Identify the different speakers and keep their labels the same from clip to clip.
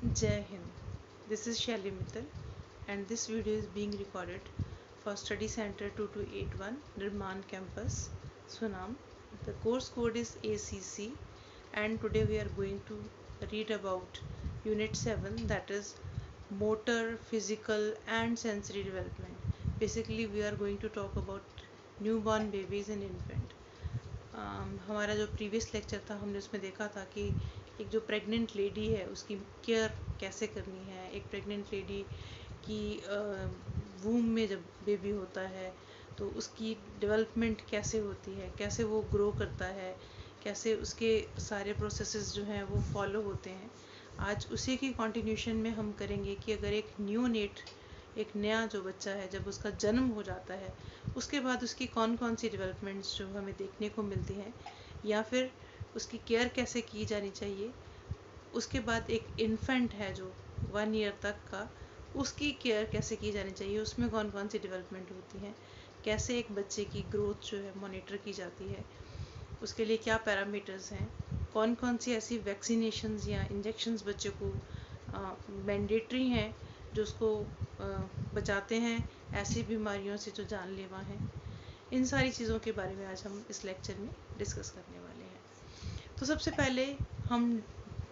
Speaker 1: Jai Hind. This is Shelly Mittal and this video is being recorded for Study Center 2281 Nirman Campus, Sunam. The course code is ACC and today we are going to read about Unit 7, that is Motor, Physical and Sensory Development. Basically we are going to talk about newborn babies and infant. हमारा जो previous lecture था हमने उसमें देखा था कि एक जो प्रेग्नेंट लेडी है उसकी केयर कैसे करनी है। एक प्रेग्नेंट लेडी की वूम में जब बेबी होता है तो उसकी डेवलपमेंट कैसे होती है, कैसे वो ग्रो करता है, कैसे उसके सारे प्रोसेसेस जो हैं वो फॉलो होते हैं। आज उसी की कंटिन्यूशन में हम करेंगे कि अगर एक न्यूनेट, एक नया जो बच्चा है, जब उसका जन्म हो जाता है उसके बाद उसकी कौन कौन सी डेवलपमेंट्स जो हमें देखने को मिलती हैं या फिर उसकी केयर कैसे की जानी चाहिए। उसके बाद एक इन्फेंट है जो 1 ईयर तक का, उसकी केयर कैसे की जानी चाहिए, उसमें कौन कौन सी डेवलपमेंट होती हैं, कैसे एक बच्चे की ग्रोथ जो है मॉनिटर की जाती है, उसके लिए क्या पैरामीटर्स हैं, कौन कौन सी ऐसी वैक्सीनेशंस या इंजेक्शंस बच्चे को मैंडेटरी हैं जो उसको बचाते हैं ऐसी बीमारियों से जो जानलेवा हैं। इन सारी चीज़ों के बारे में आज हम इस लेक्चर में डिस्कस करने वाले हैं। तो सबसे पहले हम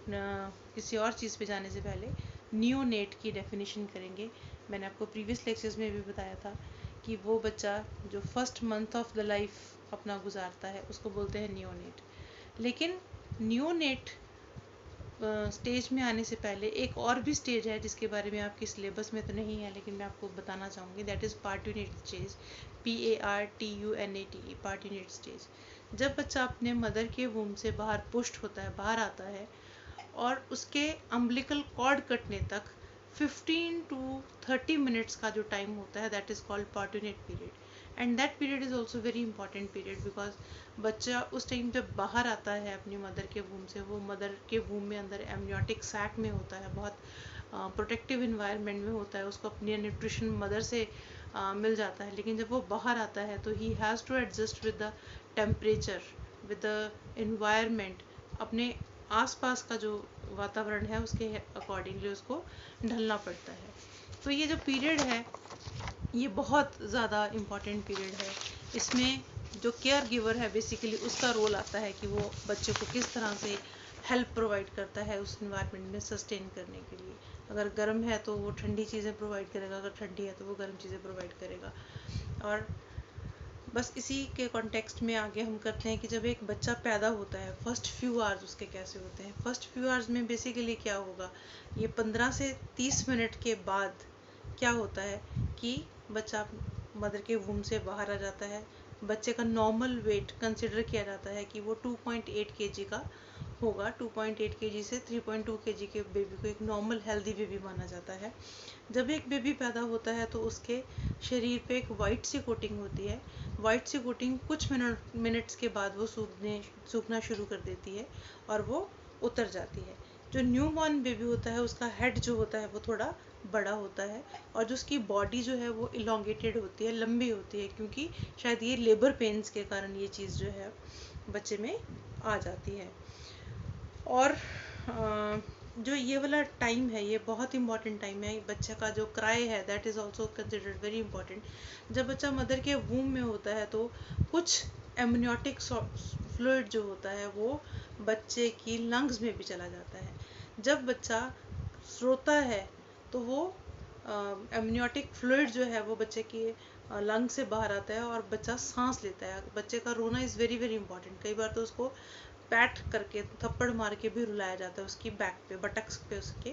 Speaker 1: किसी और चीज़ पे जाने से पहले नियोनेट की डेफिनेशन करेंगे। मैंने आपको प्रीवियस लेक्चर्स में भी बताया था कि वो बच्चा जो first month of the life अपना गुजारता है उसको बोलते हैं नियोनेट। लेकिन नियोनेट स्टेज में आने से पहले एक और भी स्टेज है जिसके बारे में आपके सिलेबस में तो नहीं है लेकिन मैं आपको बताना चाहूँगी, that is parturient stage. PARTUNATE, parturient stage. जब बच्चा अपने मदर के वूम से बाहर पुष्ट होता है, बाहर आता है और उसके अम्बिलिकल कॉर्ड कटने तक 15 to 30 मिनट्स का जो टाइम होता है that is called parturient period. And that period is also very important period because बच्चा उस टाइम जब बाहर आता है अपनी मदर के वूम से, वो मदर के वूम में अंदर एमनियोटिक सैक में होता है, बहुत प्रोटेक्टिव इन्वायरमेंट में होता है, उसको अपनी न्यूट्रिशन मदर से मिल जाता है। लेकिन जब वो बाहर आता है तो he has to adjust with the temperature, with the environment, अपने आसपास का जो वातावरण है उसके अकॉर्डिंगली उसको ढलना पड़ता है। तो ये जो पीरियड है ये बहुत ज़्यादा इम्पॉर्टेंट पीरियड है। इसमें जो केयर गिवर है बेसिकली उसका रोल आता है कि वो बच्चे को किस तरह से हेल्प प्रोवाइड करता है उस इन्वायरमेंट में सस्टेन करने के लिए। अगर गर्म है तो वो ठंडी चीज़ें प्रोवाइड करेगा, अगर ठंडी है तो वो गर्म चीज़ें प्रोवाइड करेगा। और बस इसी के कॉन्टेक्स्ट में आगे हम करते हैं कि जब एक बच्चा पैदा होता है फर्स्ट फ्यू आवर्स उसके कैसे होते हैं। फर्स्ट फ्यू आवर्स में बेसिकली क्या होगा, ये 15 से 30 मिनट के बाद क्या होता है कि बच्चा मदर के वूम से बाहर आ जाता है। बच्चे का नॉर्मल वेट कंसिडर किया जाता है कि वो 2.8 kg का होगा। 2.8 kg से 3.2 kg के बेबी को एक नॉर्मल हेल्दी बेबी माना जाता है। जब एक बेबी पैदा होता है तो उसके शरीर पे एक वाइट सी कोटिंग होती है। वाइट सी कोटिंग कुछ मिनट्स के बाद वो सूखना शुरू कर देती है और वो उतर जाती है। जो न्यू बॉर्न बेबी होता है उसका हेड जो होता है वो थोड़ा बड़ा होता है और जो उसकी बॉडी जो है वो इलोंगेटेड होती है, लंबी होती है, क्योंकि शायद ये लेबर पेन्स के कारण ये चीज़ जो है बच्चे में आ जाती है। और जो ये वाला टाइम है ये बहुत इंपॉर्टेंट टाइम है। बच्चे का जो क्राई है that is also considered very important. जब बच्चा मदर के वूम में होता है तो कुछ एमनियोटिक फ्लूइड जो होता है वो बच्चे की लंग्स में भी चला जाता है। जब बच्चा रोता है तो वो एमनियोटिक फ्लूइड जो है वो बच्चे के लंग से बाहर आता है और बच्चा सांस लेता है। बच्चे का रोना इज़ वेरी वेरी इंपॉर्टेंट। कई बार तो उसको पैट करके थप्पड़ मार के भी रुलाया जाता है, उसकी बैक पे, बटक्स पे उसके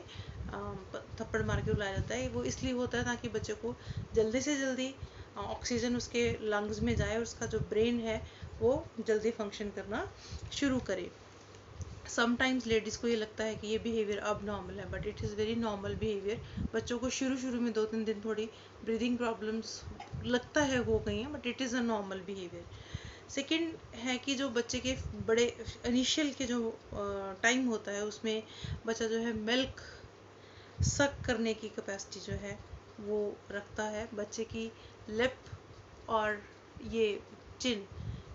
Speaker 1: थप्पड़ मार के रुलाया जाता है। वो इसलिए होता है ताकि बच्चे को जल्दी से जल्दी ऑक्सीजन उसके लंग्स में जाए और उसका जो ब्रेन है वो जल्दी फंक्शन करना शुरू करे। समटाइम्स लेडीज़ को ये लगता है कि ये बिहेवियर अब नॉर्मल है, but it is very normal behaviour. बच्चों को शुरू में 2-3 दिन थोड़ी ब्रीदिंग प्रॉब्लम्स लगता है हो गई हैं, but it is a normal behaviour. Second है कि जो बच्चे के बड़े इनिशियल के जो टाइम होता है उसमें बच्चा जो है मिल्क सक करने की कैपेसिटी जो है वो रखता है। बच्चे की लिप और ये चिन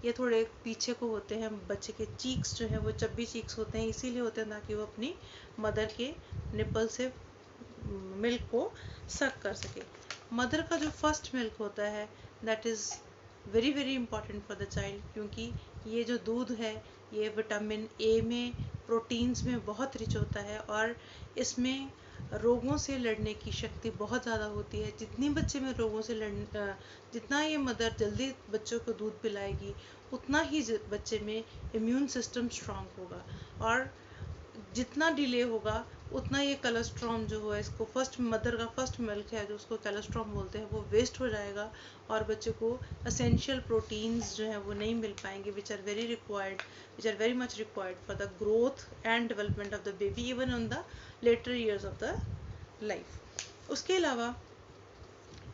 Speaker 1: ये थोड़े पीछे को होते हैं। बच्चे के चीक्स जो है वो चब्बी चीक्स होते हैं, इसीलिए होते हैं ताकि वो अपनी मदर के निपल से मिल्क को सक कर सके। मदर का जो फर्स्ट मिल्क होता है that is very very important for the child, क्योंकि ये जो दूध है ये विटामिन ए में, प्रोटीन्स में बहुत रिच होता है और इसमें रोगों से लड़ने की शक्ति बहुत ज़्यादा होती है। जितनी बच्चे में रोगों से जितना ये मदर जल्दी बच्चों को दूध पिलाएगी उतना ही बच्चे में इम्यून सिस्टम स्ट्रांग होगा, और जितना डिले होगा उतना ये कोलेस्ट्रॉम जो है, इसको फर्स्ट मदर का फर्स्ट मिल्क है जो उसको कोलेस्ट्रॉम बोलते हैं, वो वेस्ट हो जाएगा और बच्चे को एसेंशियल प्रोटीन्स जो है वो नहीं मिल पाएंगे which are very much required for the growth and development of the baby even on the later years of the life. उसके अलावा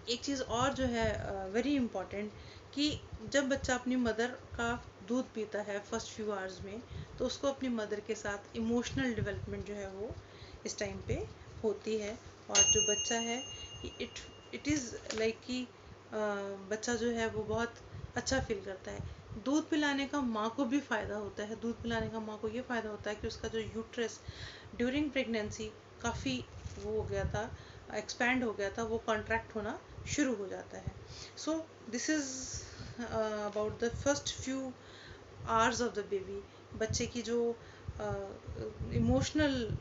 Speaker 1: एक चीज़ और जो है वेरी इम्पॉर्टेंट, कि जब बच्चा अपनी मदर का दूध पीता है फर्स्ट फ्यू आवर्स में, तो उसको अपनी मदर के साथ इमोशनल डेवलपमेंट जो है वो इस टाइम पे होती है। और जो बच्चा है इट इज़ लाइक कि बच्चा जो है वो बहुत अच्छा फील करता है। दूध पिलाने का माँ को भी फ़ायदा होता है। दूध पिलाने का माँ को ये फ़ायदा होता है कि उसका जो यूट्रस ड्यूरिंग प्रेगनेंसी काफ़ी वो हो गया था, एक्सपैंड हो गया था, वो कॉन्ट्रैक्ट होना शुरू हो जाता है। सो this is about the first few hours of the baby. बच्चे की जो इमोशनल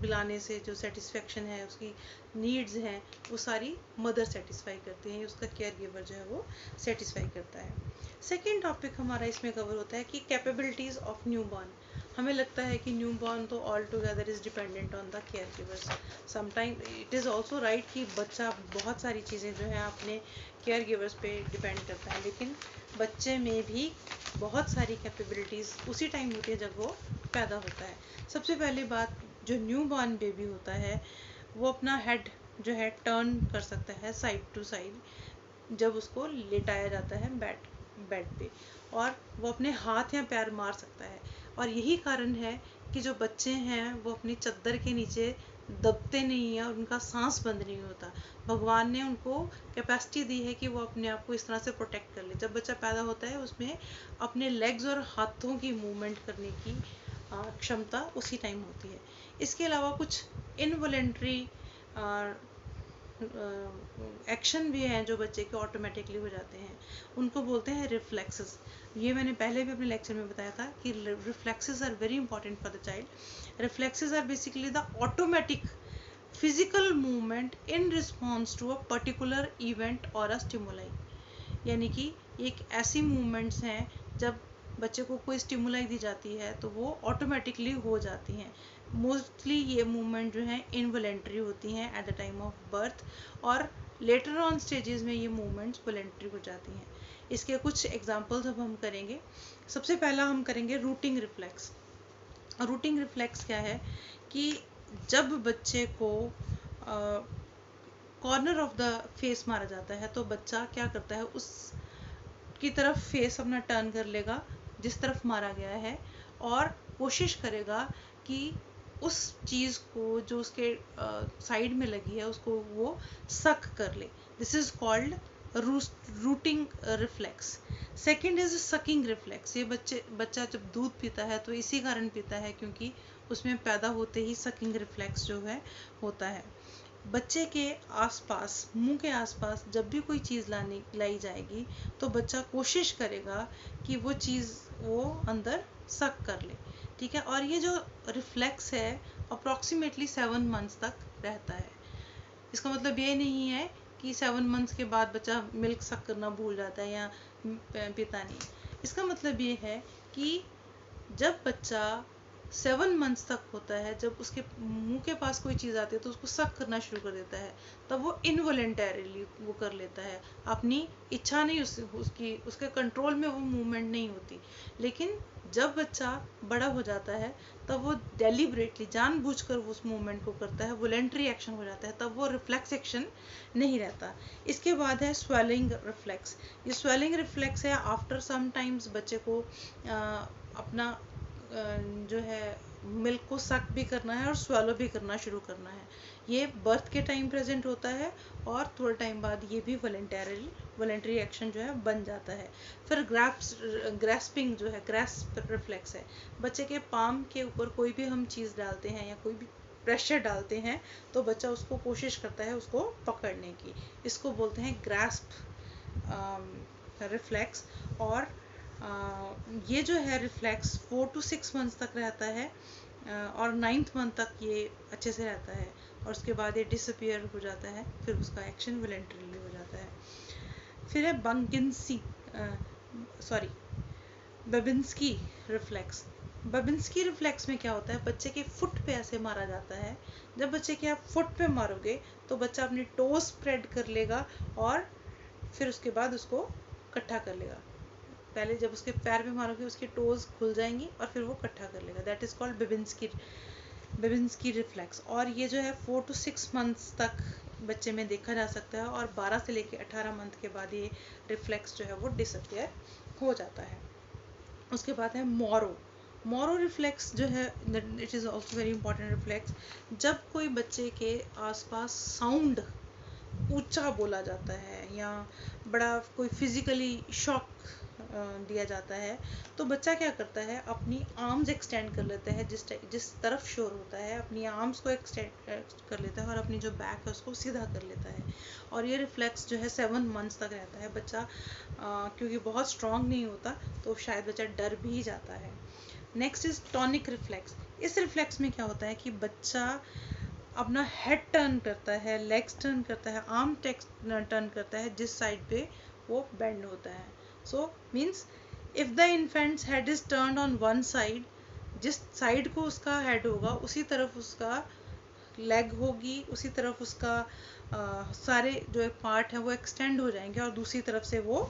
Speaker 1: पिलाने से जो सेटिस्फेक्शन है, उसकी नीड्स हैं, वो सारी मदर सेटिस्फाई करती हैं, उसका केयर गिवर जो है वो सेटिस्फाई करता है। सेकेंड टॉपिक हमारा इसमें कवर होता है कि कैपेबिलिटीज़ ऑफ न्यू बॉर्न। हमें लगता है कि न्यू बॉर्न तो all together is dependent on the care givers. Sometime it is also right कि बच्चा बहुत सारी चीज़ें जो हैं अपने केयर गिवर्स पे डिपेंड करता है, लेकिन बच्चे में भी बहुत सारी कैपेबिलिटीज़ उसी टाइम होती है जब वो पैदा होता है। सबसे पहली बात, जो न्यू बॉर्न बेबी होता है वो अपना हेड जो है टर्न कर सकता है साइड टू साइड जब उसको लेटाया जाता है बेड पे, और वो अपने हाथ या पैर मार सकता है। और यही कारण है कि जो बच्चे हैं वो अपनी चद्दर के नीचे दबते नहीं हैं और उनका सांस बंद नहीं होता। भगवान ने उनको कैपेसिटी दी है कि वो अपने आप को इस तरह से प्रोटेक्ट कर ले। जब बच्चा पैदा होता है उसमें अपने लेग्स और हाथों की मूवमेंट करने की क्षमता उसी टाइम होती है। इसके अलावा कुछ इनवॉलेंट्री एक्शन भी हैं जो बच्चे के ऑटोमेटिकली हो जाते हैं, उनको बोलते हैं रिफ्लेक्सेस। ये मैंने पहले भी अपने लेक्चर में बताया था कि reflexes are very important for the child. Reflexes are basically the automatic physical movement in response to a particular event और अ स्टिमुलाई। यानी कि एक ऐसी मूवमेंट्स हैं जब बच्चे को कोई स्टिमुलाई दी जाती है तो वो ऑटोमेटिकली हो जाती हैं। मोस्टली ये मूवमेंट जो हैं इनवॉलेंट्री होती हैं at the time of birth, और लेटर ऑन स्टेजेस में ये मूवमेंट्स वॉलेंट्री हो जाती हैं। इसके कुछ एग्जांपल्स अब हम करेंगे। सबसे पहला हम करेंगे रूटिंग रिफ्लेक्स। रूटिंग रिफ्लेक्स क्या है कि जब बच्चे को कॉर्नर ऑफ द फेस मारा जाता है तो बच्चा क्या करता है, उस की तरफ फेस अपना टर्न कर लेगा जिस तरफ मारा गया है, और कोशिश करेगा कि उस चीज़ को जो उसके साइड में लगी है उसको वो सक कर ले। This is called routing reflex. Second is sucking reflex. ये बच्चा जब दूध पीता है तो इसी कारण पीता है क्योंकि उसमें पैदा होते ही सकिंग रिफ्लेक्स जो है होता है। बच्चे के आसपास, मुंह के आसपास जब भी कोई चीज़ लाई जाएगी तो बच्चा कोशिश करेगा कि वो चीज़ वो अंदर सक कर ले, ठीक है। और ये जो रिफ्लेक्स है अप्रॉक्सीमेटली 7 मंथ्स तक रहता है। इसका मतलब ये नहीं है कि 7 मंथ्स के बाद बच्चा मिल्क सक करना भूल जाता है या पीता नहीं। इसका मतलब ये है कि जब बच्चा 7 मंथ्स तक होता है, जब उसके मुंह के पास कोई चीज़ आती है तो उसको सक करना शुरू कर देता है, तब वो इनवॉलेंटरीली वो कर लेता है। अपनी इच्छा नहीं, उसके कंट्रोल में वो मूवमेंट नहीं होती। लेकिन जब बच्चा बड़ा हो जाता है तब वो डेलिबरेटली जानबूझकर उस मूवमेंट को करता है, वॉलेंटरी एक्शन हो जाता है, तब वो रिफ्लेक्स एक्शन नहीं रहता। इसके बाद है स्वेलिंग रिफ्लेक्स। ये स्वेलिंग रिफ्लेक्स है आफ्टर सम टाइम्स बच्चे को अपना जो है मिल्क को सक भी करना है और स्वेलो भी करना शुरू करना है। ये बर्थ के टाइम प्रेजेंट होता है और थोड़ा टाइम बाद ये भी वॉलेंटरी एक्शन जो है बन जाता है। फिर ग्रैस्पिंग जो है, ग्रैस्प रिफ्लेक्स है। बच्चे के पाम के ऊपर कोई भी हम चीज़ डालते हैं या कोई भी प्रेशर डालते हैं तो बच्चा उसको कोशिश करता है उसको पकड़ने की, इसको बोलते हैं ग्रैस्प रिफ्लेक्स। और ये जो है रिफ्लेक्स 4 to 6 मंथ्स तक रहता है और 9th मंथ तक ये अच्छे से रहता है और उसके बाद ये डिसअपियर हो जाता है, फिर उसका एक्शन वॉलंटरीली हो जाता है। फिर है बेबिंस्की रिफ्लेक्स। बेबिंस्की रिफ्लेक्स में क्या होता है, बच्चे के फुट पे ऐसे मारा जाता है। जब बच्चे के आप फुट पे मारोगे तो बच्चा अपनी टोज स्प्रेड कर लेगा और फिर उसके बाद उसको इकट्ठा कर लेगा। पहले जब उसके पैर पे मारोगे उसकी टोज खुल जाएंगी और फिर वो इकट्ठा कर लेगा। That is called Babinski reflex. और ये जो है 4 to 6 मंथ्स तक बच्चे में देखा जा सकता है और 12 से लेकर 18 मंथ के बाद ये रिफ्लेक्स जो है वो डिसअपियर हो जाता है। उसके बाद है मोरो रिफ्लेक्स जो है, it is also very important reflex. जब कोई बच्चे के आसपास साउंड ऊंचा बोला जाता है या बड़ा कोई फिजिकली शॉक दिया जाता है तो बच्चा क्या करता है, अपनी आर्म्स एक्सटेंड कर लेता है, जिस तरफ शोर होता है अपनी आर्म्स को एक्सटेंड कर लेता है और अपनी जो बैक है उसको सीधा कर लेता है। और ये रिफ्लेक्स जो है 7 मंथ्स तक रहता है। बच्चा क्योंकि बहुत स्ट्रांग नहीं होता तो शायद बच्चा डर भी जाता है। Next is tonic reflex. इस रिफ्लेक्स में क्या होता है कि बच्चा अपना हेड टर्न करता है, लेग्स टर्न करता है, आर्म टर्न करता है जिस साइड पे वो बेंड होता है। So means if the infants head is turned on one side, जिस साइड को उसका हेड होगा उसी तरफ उसका लेग होगी, उसी तरफ उसका सारे जो पार्ट है वो एक्सटेंड हो जाएंगे और दूसरी तरफ से वो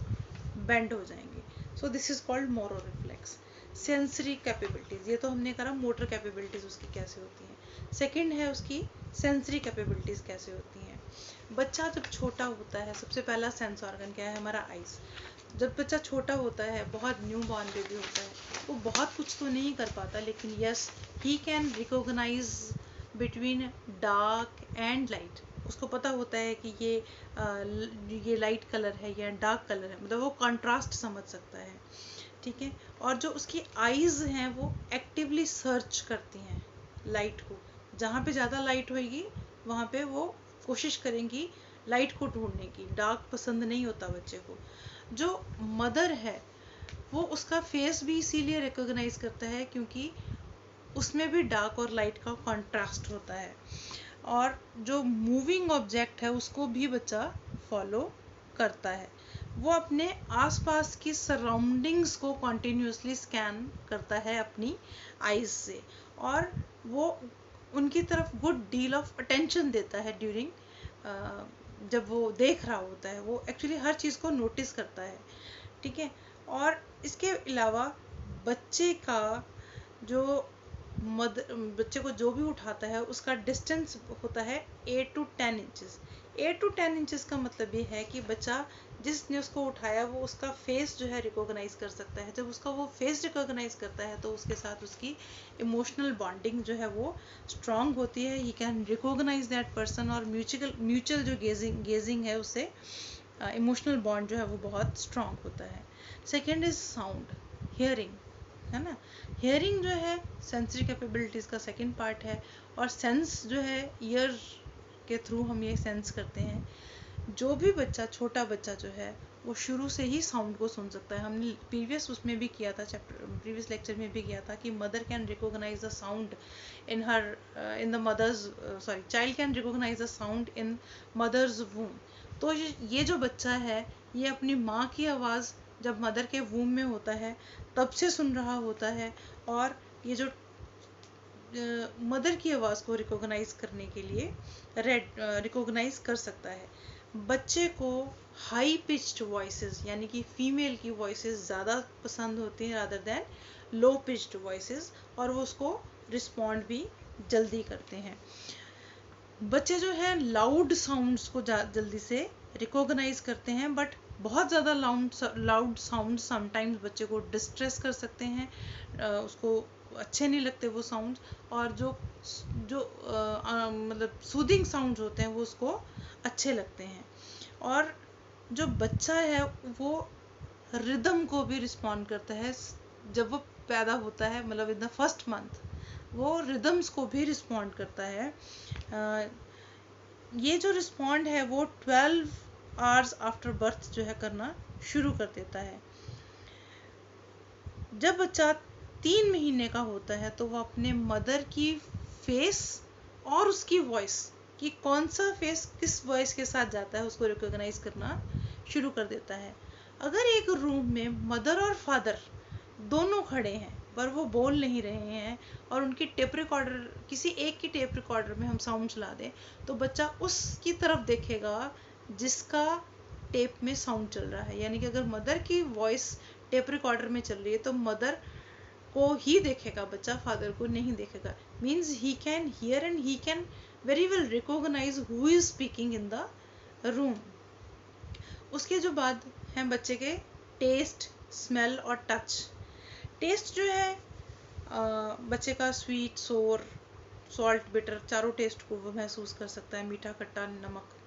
Speaker 1: बेंड हो जाएंगे। So this is called Moro reflex. Sensory capabilities, ये तो हमने करा मोटर कैपेबिलिटीज उसकी कैसे होती हैं। सेकंड है उसकी सेंसरी कैपेबिलिटीज कैसे होती हैं। बच्चा जब छोटा होता है सबसे पहला सेंस ऑर्गन क्या है, हमारा आइज। जब बच्चा छोटा होता है, बहुत न्यू बॉर्न बेबी होता है, वो बहुत कुछ तो नहीं कर पाता लेकिन yes he can recognise between dark and light. उसको पता होता है कि ये लाइट कलर है या डार्क कलर है, मतलब वो कंट्रास्ट समझ सकता है। ठीक है। और जो उसकी आईज हैं वो एक्टिवली सर्च करती हैं लाइट को, जहाँ पे ज़्यादा लाइट होगी वहाँ पे वो कोशिश करेंगी लाइट को ढूंढने की। डार्क पसंद नहीं होता बच्चे को। जो मदर है वो उसका फेस भी इसीलिए रिकॉग्नाइज करता है क्योंकि उसमें भी डार्क और लाइट का कॉन्ट्रास्ट होता है। और जो मूविंग ऑब्जेक्ट है उसको भी बच्चा फॉलो करता है। वो अपने आसपास की सराउंडिंग्स को कॉन्टिन्यूसली स्कैन करता है अपनी आईज से और वो उनकी तरफ गुड डील ऑफ अटेंशन देता है ड्यूरिंग जब वो देख रहा होता है। वो एक्चुअली हर चीज़ को नोटिस करता है। ठीक है। और इसके अलावा बच्चे का जो बच्चे को जो भी उठाता है उसका डिस्टेंस होता है 8 to 10 इंचेस। 8 to 10 इंचेस का मतलब ये है कि बच्चा जिसने उसको उठाया वो उसका फेस जो है रिकॉग्नाइज कर सकता है। जब उसका वो फेस रिकॉग्नाइज करता है तो उसके साथ उसकी इमोशनल बॉन्डिंग जो है वो स्ट्रांग होती है। He can recognise that person और म्यूचुअल जो गेजिंग है उससे इमोशनल बॉन्ड जो है वो बहुत स्ट्रांग होता है। सेकेंड इज साउंड, हियरिंग, है ना। हियरिंग जो है सेंसरी कैपेबिलिटीज़ का सेकंड पार्ट है और सेंस जो है ईयर के थ्रू हम ये सेंस करते हैं। जो भी बच्चा, छोटा बच्चा जो है वो शुरू से ही साउंड को सुन सकता है। हमने प्रीवियस उसमें भी किया था, प्रीवियस लेक्चर में भी किया था कि mother can recognise the sound in the mother's child can recognise the sound in mother's womb. तो ये जो बच्चा है ये अपनी माँ की आवाज़ जब मदर के वूम में होता है तब से सुन रहा होता है और ये जो मदर की आवाज़ को रिकॉग्नाइज करने के लिए रिकॉग्नाइज कर सकता है। बच्चे को हाई पिच्ड वॉइसेस यानी कि फीमेल की वॉइसेस ज़्यादा पसंद होती हैं rather than low pitched voices और वो उसको रिस्पॉन्ड भी जल्दी करते हैं। बच्चे जो है लाउड साउंड्स को जल्दी से रिकॉग्नाइज करते हैं बट बहुत ज़्यादा लाउड साउंड समटाइम्स बच्चे को डिस्ट्रेस कर सकते हैं, उसको अच्छे नहीं लगते वो साउंड, और जो जो मतलब सूदिंग साउंड होते हैं वो उसको अच्छे लगते हैं। और जो बच्चा है वो रिदम को भी रिस्पॉन्ड करता है। जब वो पैदा होता है, मतलब इन द फर्स्ट मंथ, वो रिदम्स को भी रिस्पॉन्ड करता है। ये जो रिस्पॉन्ड है वो 12 आवर्स आफ्टर बर्थ जो है करना शुरू कर देता है। जब बच्चा 3 महीने का होता है तो वो अपने मदर की फेस और उसकी वॉइस कि कौन सा फेस किस वॉइस के साथ जाता है उसको रिकॉग्नाइज करना शुरू कर देता है। अगर एक रूम में मदर और फादर दोनों खड़े हैं पर वो बोल नहीं रहे हैं, और उनकी टेप रिकॉर्डर, किसी एक की टेप रिकॉर्डर में हम साउंड चला दें, तो बच्चा उसकी तरफ देखेगा जिसका टेप में साउंड चल रहा है। यानी कि अगर मदर की वॉइस टेप रिकॉर्डर में चल रही है तो मदर को ही देखेगा बच्चा, फादर को नहीं देखेगा। Means he can hear and he can very well recognise who is speaking in the room. उसके जो बाद हैं बच्चे के टेस्ट, स्मेल और टच। टेस्ट जो है बच्चे का स्वीट, सोर, सॉल्ट, बिटर चारों टेस्ट को वो महसूस कर सकता है। मीठा, खट्टा, नमक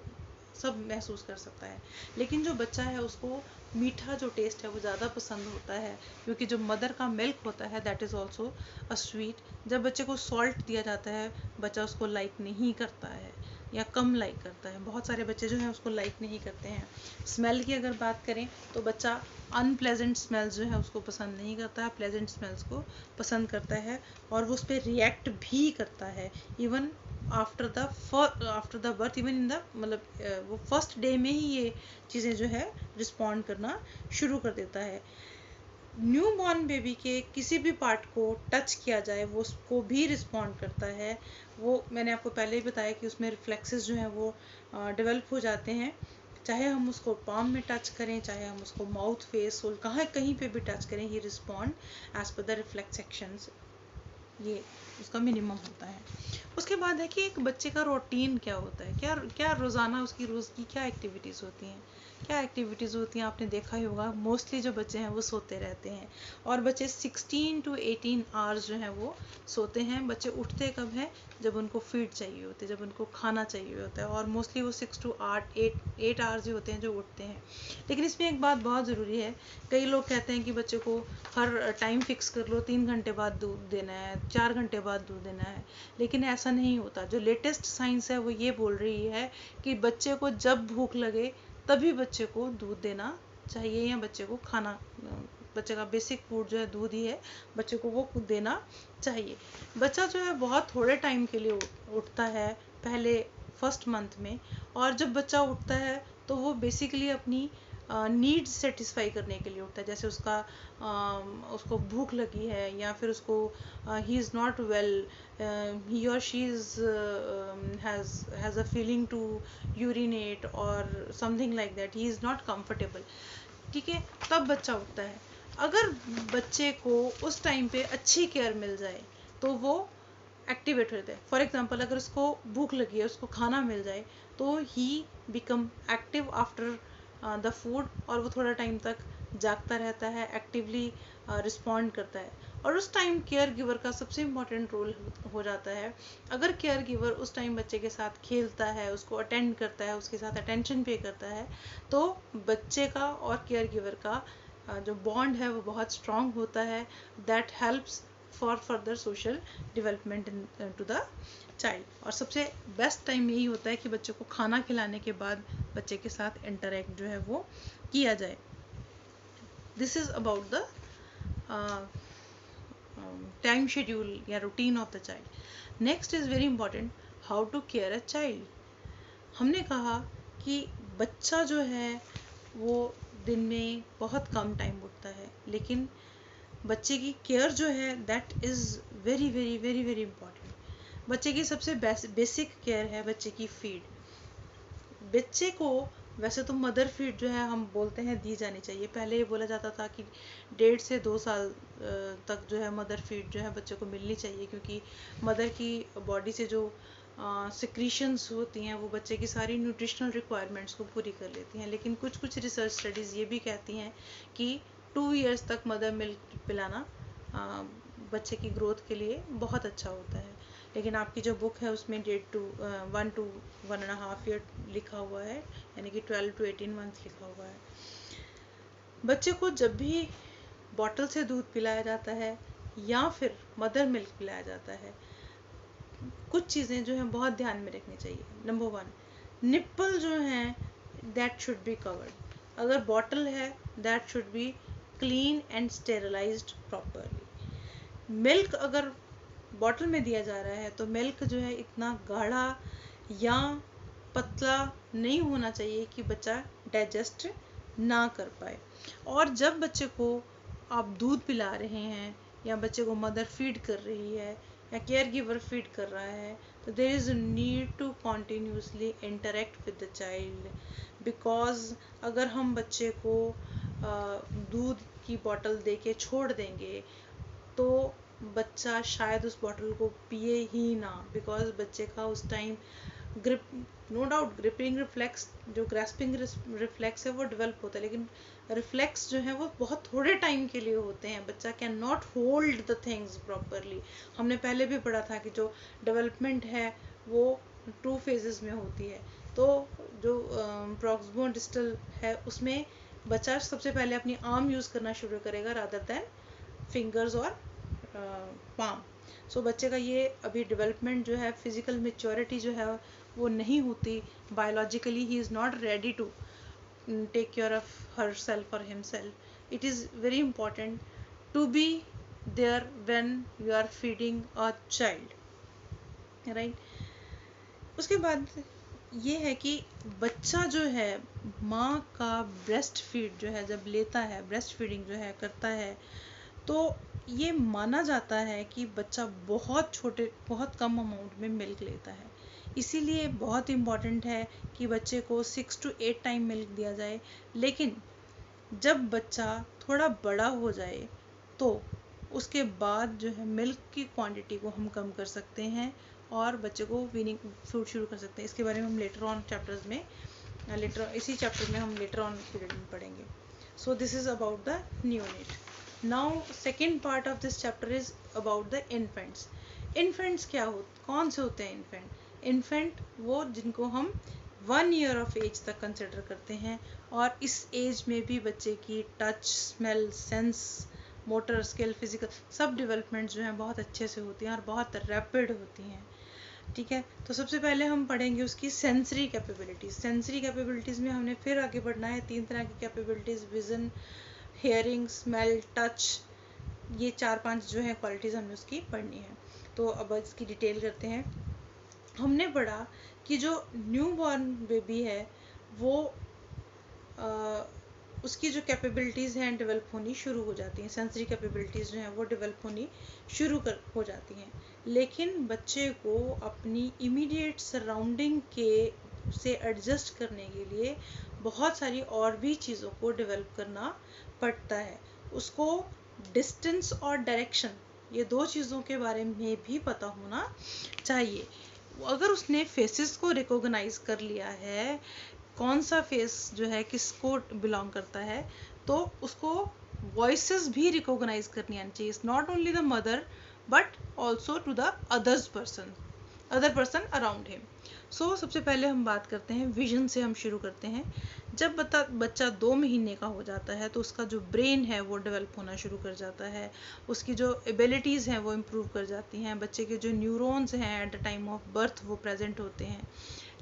Speaker 1: सब महसूस कर सकता है। लेकिन जो बच्चा है उसको मीठा जो टेस्ट है वो ज़्यादा पसंद होता है, क्योंकि जो मदर का मिल्क होता है that is also a sweet. जब बच्चे को सॉल्ट दिया जाता है बच्चा उसको लाइक नहीं करता है या कम लाइक करता है। बहुत सारे बच्चे जो हैं उसको लाइक नहीं करते हैं। स्मेल की अगर बात करें तो बच्चा अनप्लेजेंट स्मेल्स जो है उसको पसंद नहीं करता है, प्लेजेंट स्मेल्स को पसंद करता है, और वो उस पर रिएक्ट भी करता है। Even after the birth, even in the मतलब वो फर्स्ट डे में ही ये चीज़ें जो है रिस्पॉन्ड करना शुरू कर देता है। न्यू बॉर्न बेबी के किसी भी पार्ट को टच किया जाए वो उसको भी रिस्पॉन्ड करता है। वो मैंने आपको पहले ही बताया कि उसमें रिफ्लेक्सेस जो हैं वो डेवलप हो जाते हैं। चाहे हम उसको पाम में टच करें, चाहे हम उसको माउथ, फेस, कहाँ कहीं पे भी टच करें, he respond as per the reflex actions. ये उसका मिनिमम होता है। उसके बाद है कि एक बच्चे का रूटीन क्या होता है, क्या क्या रोज़ाना उसकी रोज़ की क्या एक्टिविटीज़ होती हैं। क्या एक्टिविटीज़ होती हैं आपने देखा ही होगा, मोस्टली जो बच्चे हैं वो सोते रहते हैं, और बच्चे 16 to 18 आवर्स जो हैं वो सोते हैं। बच्चे उठते कब हैं, जब उनको फीड चाहिए होती है, जब उनको खाना चाहिए होता है, और मोस्टली वो 6 to 8 आवर्स ही होते हैं जो उठते हैं। लेकिन इसमें एक बात बहुत ज़रूरी है, कई लोग कहते हैं कि बच्चे को हर टाइम फिक्स कर लो, 3 घंटे बाद दूध देना है, 4 घंटे बाद दूध देना है, लेकिन ऐसा नहीं होता। जो लेटेस्ट साइंस है वो ये बोल रही है कि बच्चे को जब भूख लगे तभी बच्चे को दूध देना चाहिए, या बच्चे को खाना, बच्चे का बेसिक फूड जो है दूध ही है, बच्चे को वो देना चाहिए। बच्चा जो है बहुत थोड़े टाइम के लिए उठता है पहले फर्स्ट मंथ में, और जब बच्चा उठता है तो वो बेसिकली अपनी नीड्स सेटिस्फाई करने के लिए उठता है। जैसे उसको भूख लगी है, या फिर उसको he is not well, he और she is has a feeling to urinate और something like that, he is not comfortable, ठीक है, तब बच्चा उठता है। अगर बच्चे को उस टाइम पे अच्छी केयर मिल जाए तो वो एक्टिवेट हो जाता है। फॉर एग्जाम्पल अगर उसको भूख लगी है, उसको खाना मिल जाए, तो he become active after the food, और वो थोड़ा टाइम तक जागता रहता है, एक्टिवली रिस्पॉन्ड करता है। और उस टाइम केयर गिवर का सबसे इम्पॉर्टेंट रोल हो जाता है। अगर केयर गिवर उस टाइम बच्चे के साथ खेलता है, उसको अटेंड करता है, उसके साथ अटेंशन पे करता है, तो बच्चे का और केयर गिवर का जो बॉन्ड है वो बहुत स्ट्रांग होता है। That helps for further social development to the child. और सबसे बेस्ट टाइम यही होता है कि बच्चे को खाना खिलाने के बाद बच्चे के साथ इंटरेक्ट जो है वो किया जाए। This is about the time schedule या routine of the child. Next is very important, how to care a child. हमने कहा कि बच्चा जो है वो दिन में बहुत कम टाइम उठता है, लेकिन बच्चे की केयर जो है that is very very very very important. बच्चे की सबसे बेसिक केयर है बच्चे की फीड। बच्चे को वैसे तो मदर फीड जो है हम बोलते हैं दी जानी चाहिए। पहले ये बोला जाता था कि 1.5 से 2 साल तक जो है मदर फीड जो है बच्चे को मिलनी चाहिए, क्योंकि मदर की बॉडी से जो सिक्रीशंस होती हैं वो बच्चे की सारी न्यूट्रिशनल रिक्वायरमेंट्स को पूरी कर लेती हैं। लेकिन कुछ रिसर्च स्टडीज़ ये भी कहती हैं कि 2 इयर्स तक मदर मिल्क पिलाना बच्चे की ग्रोथ के लिए बहुत अच्छा होता है। लेकिन आपकी जो बुक है उसमें 1 to 1.5 ईयर लिखा हुआ है, यानी कि 12 to 18 मंथ्स लिखा हुआ है। बच्चे को जब भी बॉटल से दूध पिलाया जाता है या फिर मदर मिल्क पिलाया जाता है, कुछ चीज़ें जो हैं बहुत ध्यान में रखनी चाहिए। नंबर 1, निप्पल जो हैं दैट शुड बी कवर्ड। अगर बॉटल है that should be clean and sterilised properly. Milk अगर बॉटल में दिया जा रहा है तो मिल्क जो है इतना गाढ़ा या पतला नहीं होना चाहिए कि बच्चा डाइजेस्ट ना कर पाए। और जब बच्चे को आप दूध पिला रहे हैं या बच्चे को मदर फीड कर रही है या केयर गिवर फीड कर रहा है, तो there is need to continuously interact with the child. Because अगर हम बच्चे को दूध की बोतल दे के छोड़ देंगे तो बच्चा शायद उस बॉटल को पिए ही ना, बिकॉज बच्चे का उस time grip, no doubt gripping reflex, जो ग्रास्पिंग रिफ्लेक्स है वो डेवलप होता है, लेकिन रिफ्लेक्स जो है वो बहुत थोड़े टाइम के लिए होते हैं। बच्चा can not hold the things properly. हमने पहले भी पढ़ा था कि जो डेवलपमेंट है वो 2 फेजेस में होती है। तो जो प्रॉक्सिमोडिस्टल है उसमें बच्चा सबसे पहले अपनी आर्म यूज़ करना शुरू करेगा रादर देन फिंगर्स और पाम। सो बच्चे का ये अभी डेवलपमेंट जो है, फिजिकल मेच्योरिटी जो है वो नहीं होती। Biologically he is not ready to take care of herself or himself. It is very important to be there when you are feeding a child, right? उसके बाद ये है कि बच्चा जो है माँ का ब्रेस्ट फीड जो है जब लेता है, ब्रेस्ट फीडिंग जो है करता है, तो ये माना जाता है कि बच्चा बहुत कम अमाउंट में मिल्क लेता है। इसीलिए बहुत इम्पॉर्टेंट है कि बच्चे को 6 to 8 टाइम मिल्क दिया जाए। लेकिन जब बच्चा थोड़ा बड़ा हो जाए तो उसके बाद जो है मिल्क की क्वांटिटी को हम कम कर सकते हैं और बच्चे को वीनिंग फूड शुरू कर सकते हैं। इसके बारे में हम लेटर ऑन चैप्टर्स में इसी चैप्टर में हम लेटर ऑन पीरियड में पढ़ेंगे। सो this is about the neonate. Now second part of this chapter is about the infants. Infants कौन से होते हैं इन्फेंट? इन्फेंट वो जिनको हम 1 ईयर ऑफ एज तक कंसिडर करते हैं, और इस एज में भी बच्चे की touch, smell, sense, motor skill, physical सब डेवलपमेंट जो हैं बहुत अच्छे से होती हैं और बहुत रैपिड होती हैं। ठीक है, तो सबसे पहले हम पढ़ेंगे उसकी सेंसरी कैपेबिलिटीज़। सेंसरी कैपेबिलिटीज़ में हमने फिर आगे बढ़ना है। 3 तरह की capabilities, vision, hearing, smell, touch, ये 4-5 जो है क्वालिटीज़ हमें उसकी पढ़नी है। तो अब इसकी डिटेल करते हैं। हमने पढ़ा कि जो न्यू बॉर्न बेबी है वो उसकी जो कैपेबिलिटीज़ हैं डेवलप होनी शुरू हो जाती हैं। सेंसरी कैपेबिलिटीज़ जो हैं वो डेवलप होनी हो जाती हैं। लेकिन बच्चे को अपनी इमीडिएट सराउंडिंग से एडजस्ट करने के लिए बहुत सारी और भी चीज़ों को डेवलप करना पड़ता है। उसको डिस्टेंस और डायरेक्शन, ये 2 चीज़ों के बारे में भी पता होना चाहिए। अगर उसने फेसेस को रिकॉग्नाइज कर लिया है, कौन सा फेस जो है किसको बिलोंग करता है, तो उसको वॉइसेस भी रिकॉग्नाइज करनी आनी चाहिए। Not only the mother but also to the other person around him. So सबसे पहले हम बात करते हैं विजन से। हम शुरू करते हैं। जब बच्चा 2 महीने का हो जाता है तो उसका जो ब्रेन है वो डेवलप होना शुरू कर जाता है। उसकी जो एबिलिटीज़ हैं वो इम्प्रूव कर जाती हैं। बच्चे के जो न्यूरॉन्स हैं at the time of birth वो प्रेजेंट होते हैं।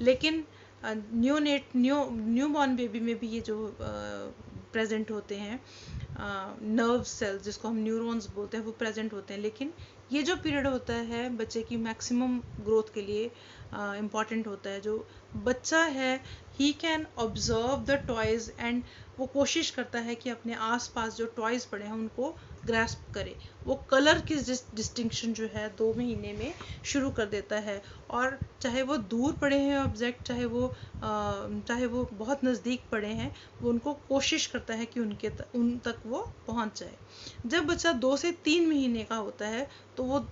Speaker 1: लेकिन न्यू बॉर्न बेबी में भी ये जो प्रेजेंट होते हैं नर्व सेल्स, जिसको हम न्यूरॉन्स बोलते हैं, वो प्रेजेंट होते हैं। लेकिन ये जो पीरियड होता है बच्चे की मैक्सिमम ग्रोथ के लिए इम्पॉर्टेंट होता है। जो बच्चा है he can observe the toys and वो कोशिश करता है कि अपने आसपास जो टॉयज़ पड़े हैं उनको ग्रैस्प करे। वो कलर की डिस्टिंक्शन जो है 2 महीने में शुरू कर देता है, और चाहे वो दूर पड़े हैं ऑब्जेक्ट, चाहे वो बहुत नज़दीक पड़े हैं, वो उनको कोशिश करता है कि उन तक वो पहुंच जाए। जब बच्चा 2 से 3 महीने का होता है तो वो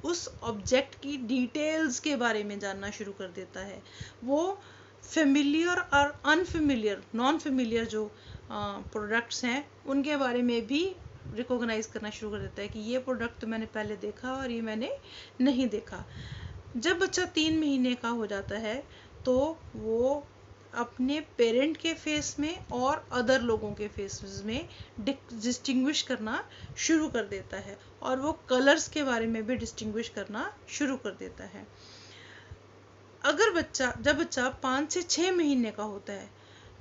Speaker 1: उस ऑब्जेक्ट की डिटेल्स के बारे में जानना शुरू कर देता है। वो फेमिलियर और अनफेमिलियर, नॉन फेमिलियर जो प्रोडक्ट्स हैं उनके बारे में भी रिकॉग्नाइज करना शुरू कर देता है कि ये प्रोडक्ट तो मैंने पहले देखा और ये मैंने नहीं देखा। जब बच्चा 3 महीने का हो जाता है तो वो अपने पेरेंट के फेस में और अदर लोगों के फेस में डिस्टिंग्विश करना शुरू कर देता है, और वो कलर्स के बारे में भी डिस्टिंग्विश करना शुरू कर देता है। जब बच्चा 5 से 6 महीने का होता है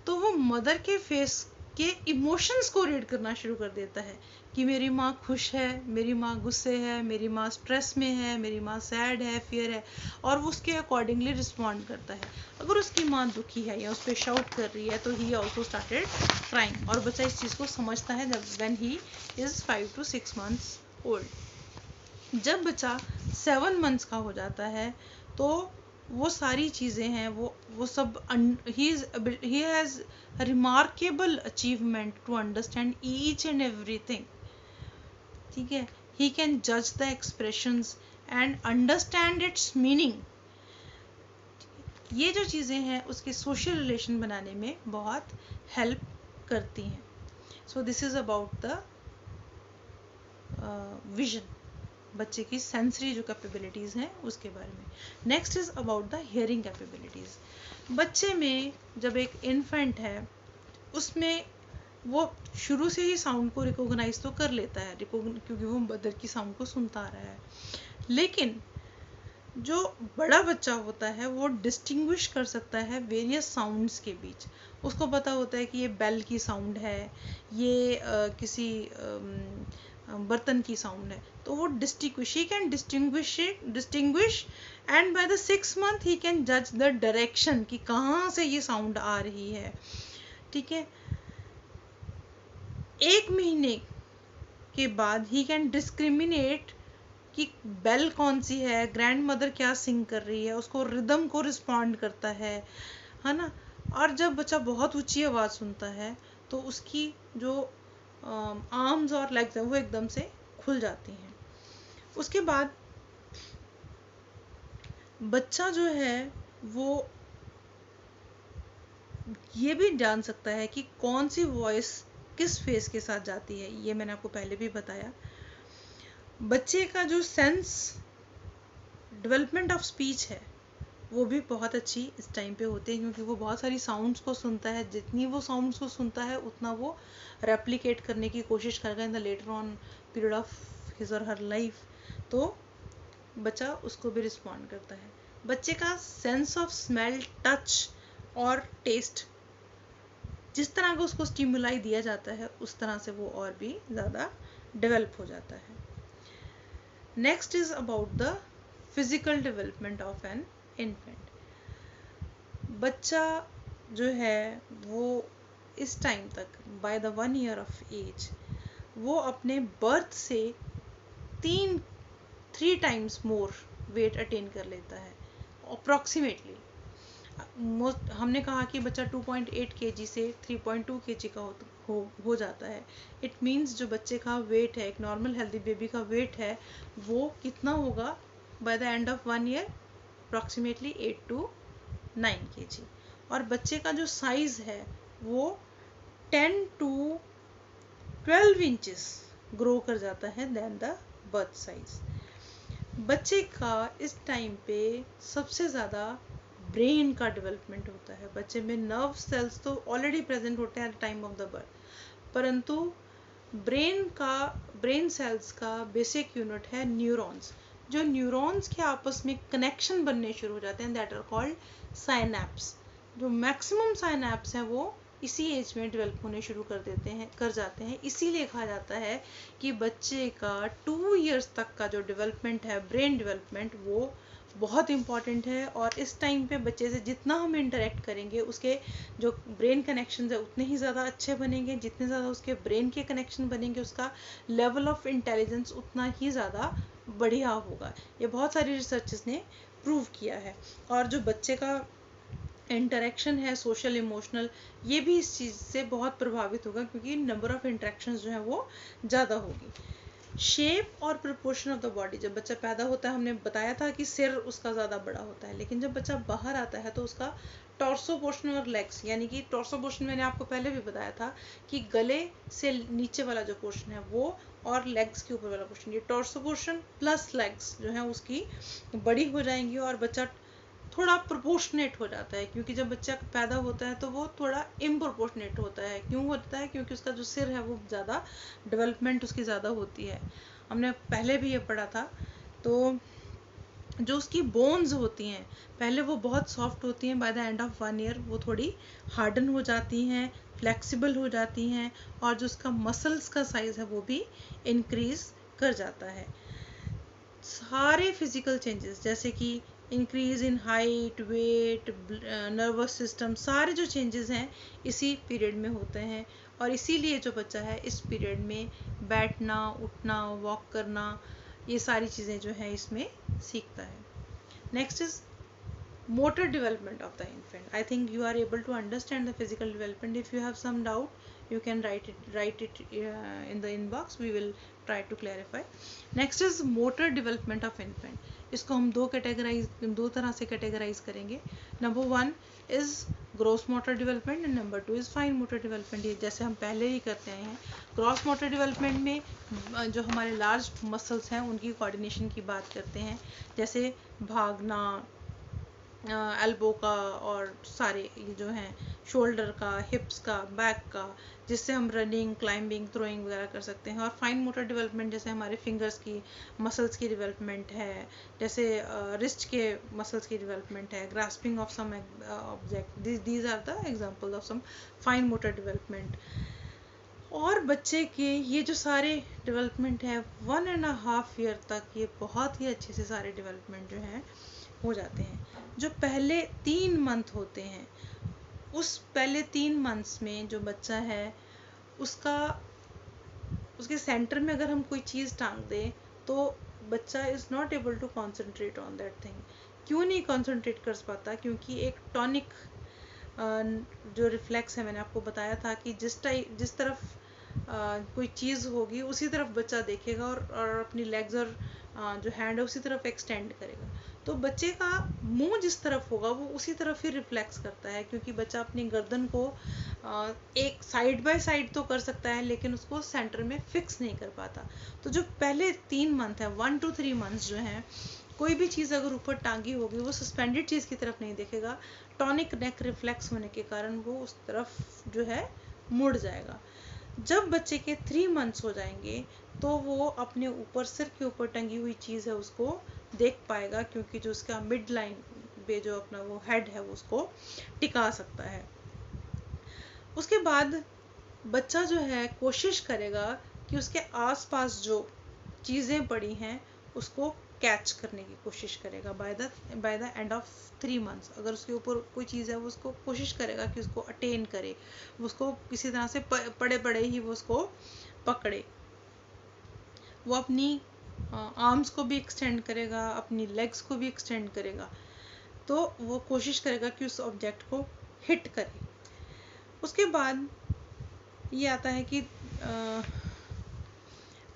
Speaker 1: तो वो मदर के फेस के इमोशंस को रीड करना शुरू कर देता है कि मेरी माँ खुश है, मेरी माँ गुस्से है, मेरी माँ स्ट्रेस में है, मेरी माँ सैड है, फियर है, और वो उसके अकॉर्डिंगली रिस्पॉन्ड करता है। अगर उसकी माँ दुखी है या उस पर शाउट कर रही है तो ही ऑल्सो स्टार्टेड क्राइंग, और बच्चा इस चीज़ को समझता है when he is 5 to 6 months old. जब बच्चा 7 months का हो जाता है तो वो सारी चीज़ें हैं वो सब he has remarkable achievement to understand each and everything, ठीक है। he can judge the expressions and understand its meaning। ये जो चीज़ें हैं उसके सोशल रिलेशन बनाने में बहुत हेल्प करती हैं। सो this is about the vision, बच्चे की सेंसरी जो कैपेबिलिटीज़ हैं उसके बारे में। Next is about the hearing capabilities. बच्चे में जब एक इन्फेंट है उसमें वो शुरू से ही साउंड को रिकॉग्नाइज तो कर लेता है क्योंकि वो मदर की साउंड को सुनता आ रहा है, लेकिन जो बड़ा बच्चा होता है वो डिस्टिंग्विश कर सकता है वेरियस साउंड्स के बीच। उसको पता होता है कि ये बेल की साउंड है, ये किसी बर्तन की साउंड है, तो वो he can distinguish and by the 6 month he can जज द डायरेक्शन कि कहाँ से ये साउंड आ रही है, ठीक है। 1 महीने के बाद ही कैन डिस्क्रिमिनेट कि बेल कौन सी है, ग्रैंड मदर क्या सिंग कर रही है, उसको रिदम को रिस्पॉन्ड करता है ना। और जब बच्चा बहुत ऊंची आवाज़ सुनता है तो उसकी जो आर्म्स और लेग्स हैं वो एकदम से खुल जाती हैं। उसके बाद बच्चा जो है वो ये भी जान सकता है कि कौन सी वॉइस किस फेस के साथ जाती है, ये मैंने आपको पहले भी बताया। बच्चे का जो सेंस डेवलपमेंट ऑफ स्पीच है वो भी बहुत अच्छी इस टाइम पे होती है, क्योंकि वो बहुत सारी साउंड्स को सुनता है। जितनी वो साउंड्स को सुनता है उतना वो रेप्लिकेट करने की कोशिश करेगा in the later on period of his और हर लाइफ, तो बच्चा उसको भी रिस्पॉन्ड करता है। बच्चे का सेंस ऑफ स्मेल, टच और टेस्ट जिस तरह का उसको स्टिमुलाई दिया जाता है उस तरह से वो और भी ज़्यादा डेवलप हो जाता है। Next is about the physical development of an infant. बच्चा जो है वो इस टाइम तक by the 1 year of age वो अपने बर्थ से 3 times मोर वेट अटेन कर लेता है अप्रॉक्सीमेटली। हमने कहा कि बच्चा 2.8 kg से 3.2 kg का हो जाता है। इट मीन्स जो बच्चे का वेट है, एक नॉर्मल हेल्दी बेबी का वेट है, वो कितना होगा by the end of 1 year? Approximately 8 to 9 kg। और बच्चे का जो साइज है वो 10 to 12 inches ग्रो कर जाता है देन द बर्थ साइज। बच्चे का इस टाइम पे सबसे ज़्यादा ब्रेन का डेवलपमेंट होता है। बच्चे में नर्व सेल्स तो ऑलरेडी प्रेजेंट होते हैं at the time of the birth, परंतु ब्रेन सेल्स का बेसिक यूनिट है न्यूरॉन्स। जो न्यूरॉन्स के आपस में कनेक्शन बनने शुरू हो जाते हैं दैट आर कॉल्ड साइनैप्स। जो मैक्सिमम साइनैप्स हैं वो इसी एज में डेवलप होने शुरू कर जाते हैं। इसीलिए कहा जाता है कि बच्चे का 2 years तक का जो डेवलपमेंट है, ब्रेन डेवलपमेंट, वो बहुत इम्पॉर्टेंट है। और इस टाइम पे बच्चे से जितना हम इंटरेक्ट करेंगे उसके जो ब्रेन कनेक्शन है उतने ही ज़्यादा अच्छे बनेंगे। जितने ज़्यादा उसके ब्रेन के कनेक्शन बनेंगे उसका लेवल ऑफ इंटेलिजेंस उतना ही ज़्यादा बढ़िया होगा। ये बहुत सारी रिसर्चेस ने प्रूव किया है। और जो बच्चे का इंटरेक्शन है सोशल इमोशनल, ये भी इस चीज़ से बहुत प्रभावित होगा क्योंकि नंबर ऑफ इंटरेक्शंस जो है वो ज़्यादा होगी। शेप और प्रोपोर्शन ऑफ द बॉडी, जब बच्चा पैदा होता है हमने बताया था कि सिर उसका ज़्यादा बड़ा होता है, लेकिन जब बच्चा बाहर आता है तो उसका टॉर्सो पोर्शन और लेग्स, यानी कि टॉर्सो पोर्शन मैंने आपको पहले भी बताया था कि गले से नीचे वाला जो पोर्शन है वो, और लेग्स के ऊपर वाला पोर्शन, ये टॉर्सो पोर्शन प्लस लेग्स जो है उसकी बड़ी हो जाएंगी और बच्चा थोड़ा प्रोपोर्शनेट हो जाता है, क्योंकि जब बच्चा पैदा होता है तो वो थोड़ा इम्प्रोपोर्शनेट होता है। क्यों होता है? क्योंकि उसका जो सिर है वो ज़्यादा डेवलपमेंट उसकी ज़्यादा होती है, हमने पहले भी ये पढ़ा था। तो जो उसकी बोन्स होती हैं पहले वो बहुत सॉफ्ट होती हैं, by the end of 1 year वो थोड़ी हार्डन हो जाती हैं, फ्लेक्सिबल हो जाती हैं, और जो उसका मसल्स का साइज़ है वो भी इंक्रीज कर जाता है। सारे फिजिकल चेंजेस जैसे कि increase in height, weight, nervous system, सारे जो चेंजेस हैं इसी पीरियड में होते हैं, और इसीलिए जो बच्चा है इस पीरियड में बैठना, उठना, वॉक करना, ये सारी चीज़ें जो हैं इसमें सीखता है। Next is motor development of the infant. I think you are able to understand the physical development. If you have some doubt you can write it in the inbox, we will try to clarify. Next is motor development of infant. इसको हम दो तरह से categorise करेंगे. Number 1 is gross motor development and number 2 is fine motor development. ये जैसे हम पहले ही करते आए हैं. gross motor development में जो हमारे लार्ज मसल्स हैं उनकी कोऑर्डिनेशन की बात करते हैं, जैसे भागना, एल्बो का, और सारे ये जो हैं शोल्डर का, हिप्स का, बैक का, जिससे हम रनिंग, क्लाइंबिंग, थ्रोइंग वगैरह कर सकते हैं. और फाइन मोटर डेवलपमेंट जैसे हमारे फिंगर्स की मसल्स की डेवलपमेंट है, जैसे रिस्ट के मसल्स की डेवलपमेंट है, grasping of some object, these are the example of some fine motor development. और बच्चे के ये जो सारे डेवलपमेंट है 1.5 ईयर तक ये बहुत ही अच्छे से सारे डेवलपमेंट जो हैं हो जाते हैं. जो पहले 3 मंथ होते हैं उस पहले 3 मंथ्स में जो बच्चा है उसके सेंटर में अगर हम कोई चीज़ टांग दें तो बच्चा is not able to concentrate on that thing. क्यों नहीं कॉन्सेंट्रेट कर पाता? क्योंकि एक टॉनिक जो रिफ्लेक्स है, मैंने आपको बताया था कि जिस तरफ कोई चीज़ होगी उसी तरफ बच्चा देखेगा और अपनी लेग्स और जो हैंड है उसी तरफ एक्सटेंड करेगा. तो बच्चे का मुंह जिस तरफ होगा वो उसी तरफ ही रिफ्लेक्स करता है, क्योंकि बच्चा अपनी गर्दन को एक साइड बाय साइड तो कर सकता है लेकिन उसको सेंटर में फिक्स नहीं कर पाता. तो जो पहले 3 मंथ है, 1 to 3 मंथ्स जो हैं, कोई भी चीज़ अगर ऊपर टांगी होगी वो सस्पेंडेड चीज़ की तरफ नहीं देखेगा, टॉनिक नेक रिफ्लेक्स होने के कारण वो उस तरफ जो है मुड़ जाएगा. जब बच्चे के 3 मंथ्स हो जाएंगे तो वो अपने ऊपर, सिर के ऊपर टंगी हुई चीज़ है उसको देख पाएगा, क्योंकि जो उसका मिड लाइन पे जो अपना वो हेड है वो उसको टिका सकता है. उसके बाद बच्चा जो है कोशिश करेगा कि उसके आसपास जो चीज़ें पड़ी हैं उसको कैच करने की कोशिश करेगा by the end of 3 months. अगर उसके ऊपर कोई चीज़ है वो उसको कोशिश करेगा कि उसको अटेन करे, उसको किसी तरह से पड़े पड़े ही वो उसको पकड़े. वो अपनी आर्म्स को भी एक्सटेंड करेगा, अपनी लेग्स को भी एक्सटेंड करेगा, तो वो कोशिश करेगा कि उस ऑब्जेक्ट को हिट करे. उसके बाद ये आता है कि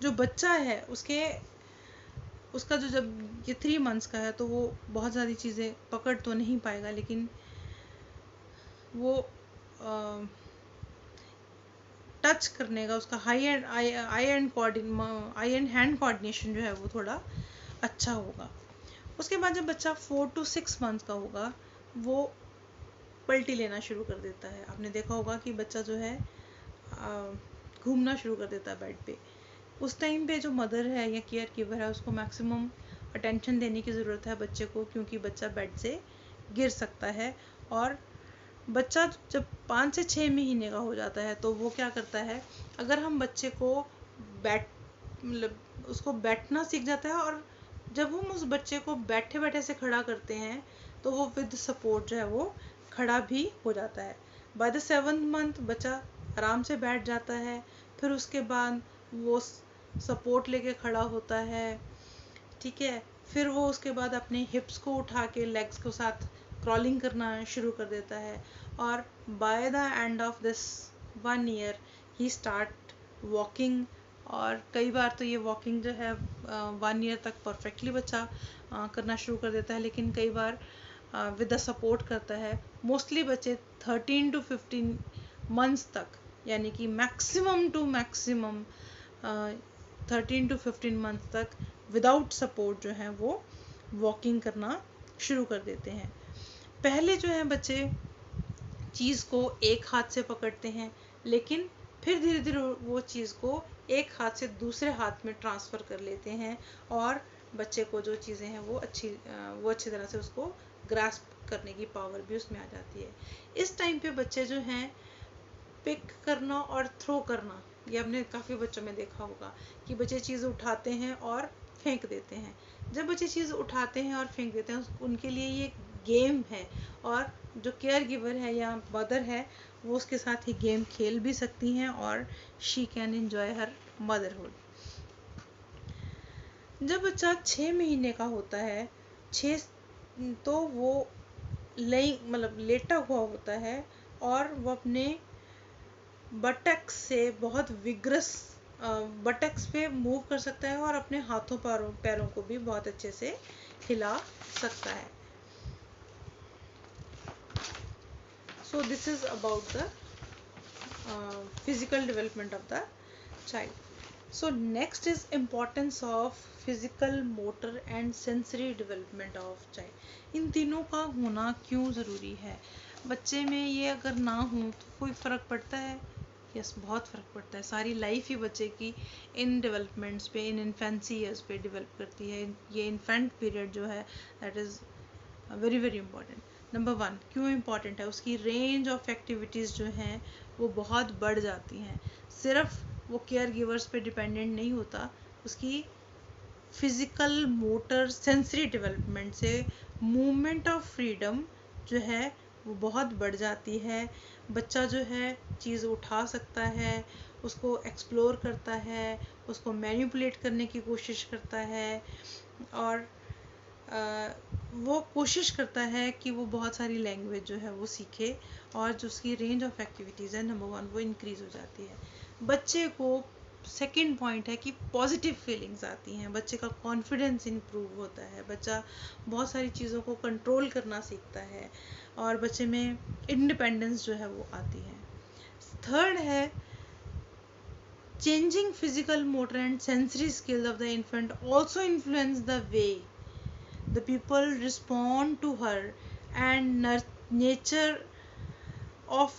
Speaker 1: जो बच्चा है उसका जो जब ये 3 मंथ्स का है तो वो बहुत सारी चीज़ें पकड़ तो नहीं पाएगा, लेकिन वो टच करने का उसका आई एंड हैंड कोऑर्डिनेशन जो है वो थोड़ा अच्छा होगा. उसके बाद जब बच्चा 4 to 6 मंथ्स का होगा वो पलटी लेना शुरू कर देता है. आपने देखा होगा कि बच्चा जो है घूमना शुरू कर देता है बेड पे. उस टाइम पे जो मदर है या केयर गिवर है उसको मैक्सिमम अटेंशन देने की ज़रूरत है बच्चे को, क्योंकि बच्चा बेड से गिर सकता है. और बच्चा जब 5 से 6 महीने का हो जाता है तो वो क्या करता है, अगर हम बच्चे को उसको बैठना सीख जाता है, और जब हम उस बच्चे को बैठे बैठे से खड़ा करते हैं तो वो विद सपोर्ट जो है वो खड़ा भी हो जाता है. बाय द 7th मंथ बच्चा आराम से बैठ जाता है, फिर उसके बाद वो सपोर्ट लेके खड़ा होता है. ठीक है, फिर वो उसके बाद अपने हिप्स को उठा के लेग्स के साथ क्रॉलिंग करना शुरू कर देता है, और by the end of this 1 year he start walking और कई बार तो ये वॉकिंग जो है 1 ईयर तक परफेक्टली बच्चा करना शुरू कर देता है, लेकिन कई बार विद द सपोर्ट करता है। मोस्टली बच्चे 13 to 15 मंथ्स तक, यानी कि maximum to maximum 13 to 15 month तक विदाउट सपोर्ट जो है वो वॉकिंग करना शुरू कर देते हैं। पहले जो है बच्चे चीज़ को एक हाथ से पकड़ते हैं, लेकिन फिर धीरे धीरे वो चीज़ को एक हाथ से दूसरे हाथ में ट्रांसफ़र कर लेते हैं, और बच्चे को जो चीज़ें हैं वो अच्छी तरह से उसको ग्रास्प करने की पावर भी उसमें आ जाती है। इस टाइम पे बच्चे जो हैं पिक करना और थ्रो करना, ये हमने काफ़ी बच्चों में देखा होगा कि बच्चे चीज़ उठाते हैं और फेंक देते हैं। जब बच्चे चीज़ उठाते हैं और फेंक देते हैं, उनके लिए ये गेम है, और जो केयर गिवर है या मदर है वो उसके साथ ही गेम खेल भी सकती हैं, और she can enjoy her motherhood. जब बच्चा 6 महीने का होता है, 6 तो वो लेटा हुआ होता है, और वो अपने बटक्स से बहुत विग्रस बटक्स पे मूव कर सकता है, और अपने हाथों पैरों को भी बहुत अच्छे से हिला सकता है। So this is about the physical development of the child. So next is importance of physical, motor and sensory development of child. इन तीनों का होना क्यों ज़रूरी है? बच्चे में ये अगर ना हो तो कोई फ़र्क पड़ता है? यस, बहुत फ़र्क पड़ता है। सारी लाइफ ही बच्चे की इन डेवलपमेंट्स पे, इन इन्फेंसी ईयर्स पे डेवलप करती है। ये इन्फेंट पीरियड जो है that is very very important. Number 1 क्यों इम्पॉर्टेंट है? उसकी रेंज ऑफ एक्टिविटीज़ जो हैं वो बहुत बढ़ जाती हैं। सिर्फ वो केयर गिवर्स पे डिपेंडेंट नहीं होता, उसकी फिज़िकल, मोटर, सेंसरी डेवलपमेंट से मूवमेंट ऑफ फ्रीडम जो है वो बहुत बढ़ जाती है। बच्चा जो है चीज़ उठा सकता है, उसको एक्सप्लोर करता है, उसको मैनिपुलेट करने की कोशिश करता है, और वो कोशिश करता है कि वो बहुत सारी लैंग्वेज जो है वो सीखे, और जो उसकी रेंज ऑफ एक्टिविटीज़ है नंबर 1 वो इंक्रीज़ हो जाती है। बच्चे को सेकंड पॉइंट है कि पॉजिटिव फीलिंग्स आती हैं, बच्चे का कॉन्फिडेंस इंप्रूव होता है, बच्चा बहुत सारी चीज़ों को कंट्रोल करना सीखता है, और बच्चे में इंडिपेंडेंस जो है वो आती है। थर्ड है changing physical, motor and sensory skills of the infant also influence the way the people respond to her and nature of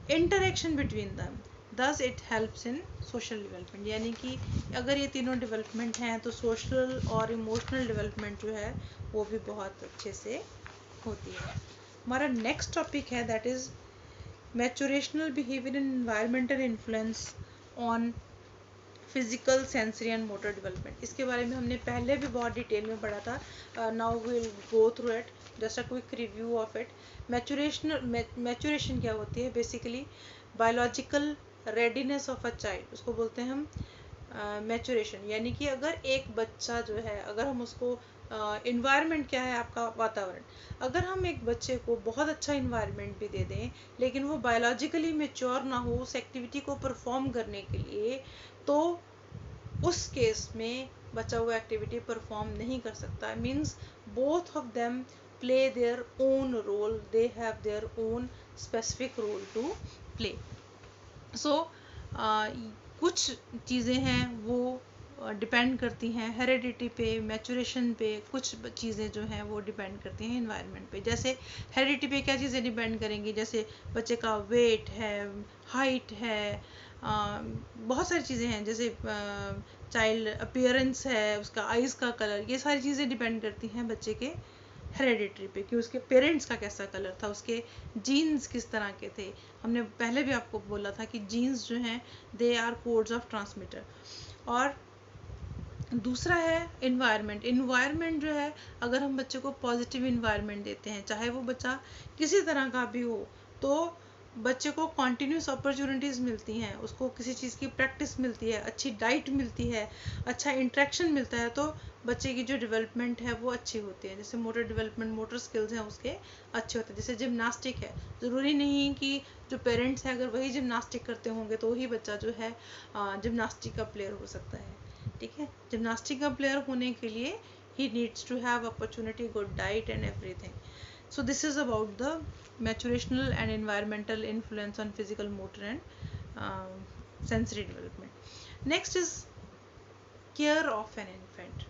Speaker 1: interaction between them. Thus it helps in social development. यानी कि अगर ये तीनों development हैं तो social और emotional development जो है वो भी बहुत अच्छे से होती है। हमारा नेक्स्ट टॉपिक है that is maturational behaviour and environmental influence on physical, sensory and motor development. इसके बारे में हमने पहले भी बहुत डिटेल में पढ़ा था। Now we will go through it, just a quick review of it. Maturation क्या होती है? Basically biological readiness of a child, उसको बोलते हैं हम मैचुरेशन। यानी कि अगर एक बच्चा जो है, अगर हम उसको इन्वायरमेंट क्या है आपका? वातावरण। अगर हम एक बच्चे को बहुत अच्छा इन्वायरमेंट भी दे दें, लेकिन वो बायोलॉजिकली मेच्योर ना हो उस एक्टिविटी को परफॉर्म करने के लिए, तो उस केस में बच्चा वो एक्टिविटी परफॉर्म नहीं कर सकता। Means both of them play their own role, they have their own specific role to play. So कुछ चीज़ें हैं वो डिपेंड करती हैं हेरिडिटी पे, मैचुरेशन पे, कुछ चीज़ें जो हैं वो डिपेंड करती हैं इन्वायरमेंट पे। जैसे हेरिडिटी पे क्या चीज़ें डिपेंड करेंगी? जैसे बच्चे का वेट है, हाइट है, बहुत सारी चीज़ें हैं, जैसे चाइल्ड अपीयरेंस है, उसका आइज़ का कलर, ये सारी चीज़ें डिपेंड करती हैं बच्चे के हेरिडिटरी पे कि उसके पेरेंट्स का कैसा कलर था, उसके जीन्स किस तरह के थे। हमने पहले भी आपको बोला था कि जीन्स जो हैं they are codes of transmitter. और दूसरा है इन्वायरमेंट। इन्वायरमेंट जो है, अगर हम बच्चे को पॉजिटिव इन्वायरमेंट देते हैं, चाहे वो बच्चा किसी तरह का भी हो, तो बच्चे को कॉन्टीन्यूस अपॉर्चुनिटीज़ मिलती हैं, उसको किसी चीज़ की प्रैक्टिस मिलती है, अच्छी डाइट मिलती है, अच्छा इंटरेक्शन मिलता है, तो बच्चे की जो डेवलपमेंट है वो अच्छी होती है। जैसे मोटर डेवलपमेंट, मोटर स्किल्स हैं उसके अच्छे होते हैं। जैसे जिम्नास्टिक है, ज़रूरी नहीं कि जो पेरेंट्स हैं अगर वही जिम्नास्टिक करते होंगे तो ही बच्चा जो है जिम्नास्टिक का प्लेयर हो सकता है, ठीक है। जिम्नास्टिक का प्लेयर होने के लिए ही needs to have opportunity, good diet and everything. So this is about the maturational and environmental influence on physical, motor and sensory development. Next is care of an infant.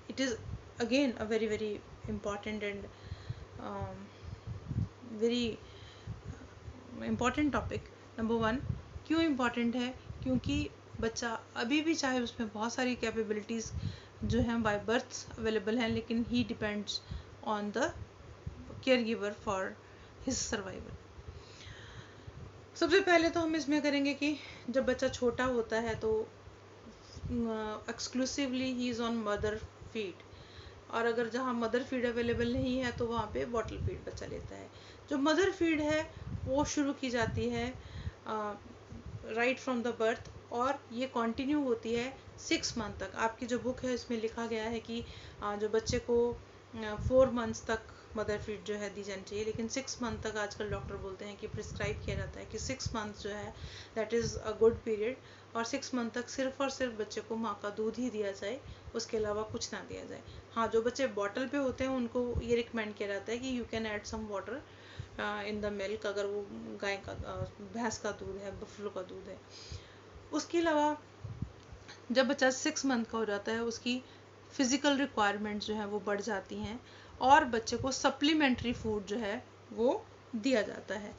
Speaker 1: It is again a very important and very important topic. Number one, क्यों important है? क्योंकि बच्चा अभी भी चाहे उसमें बहुत सारी कैपेबिलिटीज़ जो हैं बाय बर्थ अवेलेबल हैं, लेकिन he depends on the caregiver for his survival. सबसे पहले तो हम इसमें करेंगे कि जब बच्चा छोटा होता है तो exclusively he is on mother feed, और अगर जहाँ मदर फीड अवेलेबल नहीं है तो वहाँ पे बॉटल फीड बच्चा लेता है. जो मदर फीड है वो शुरू की जाती है राइट फ्रॉम द बर्थ, और ये कंटिन्यू होती है 6 मंथ तक. आपकी जो बुक है इसमें लिखा गया है कि जो बच्चे को 4 मंथ्स तक मदर फीड जो है दी जानी चाहिए, लेकिन 6 मंथ तक आजकल डॉक्टर बोलते हैं कि प्रिस्क्राइब किया जाता है कि 6 मंथ जो है that is a good period, और 6 मंथ तक सिर्फ और सिर्फ बच्चे को माँ का दूध ही दिया जाए, उसके अलावा कुछ ना दिया जाए. हाँ, जो बच्चे बॉटल पे होते हैं उनको ये रिकमेंड किया जाता है कि you can add some water in the milk, अगर वो गाय का भैंस का दूध है, बफलो का दूध है. उसके अलावा जब बच्चा 6 मंथ का हो जाता है उसकी फिज़िकल रिक्वायरमेंट्स जो है वो बढ़ जाती हैं, और बच्चे को सप्लीमेंट्री फूड जो है वो दिया जाता है.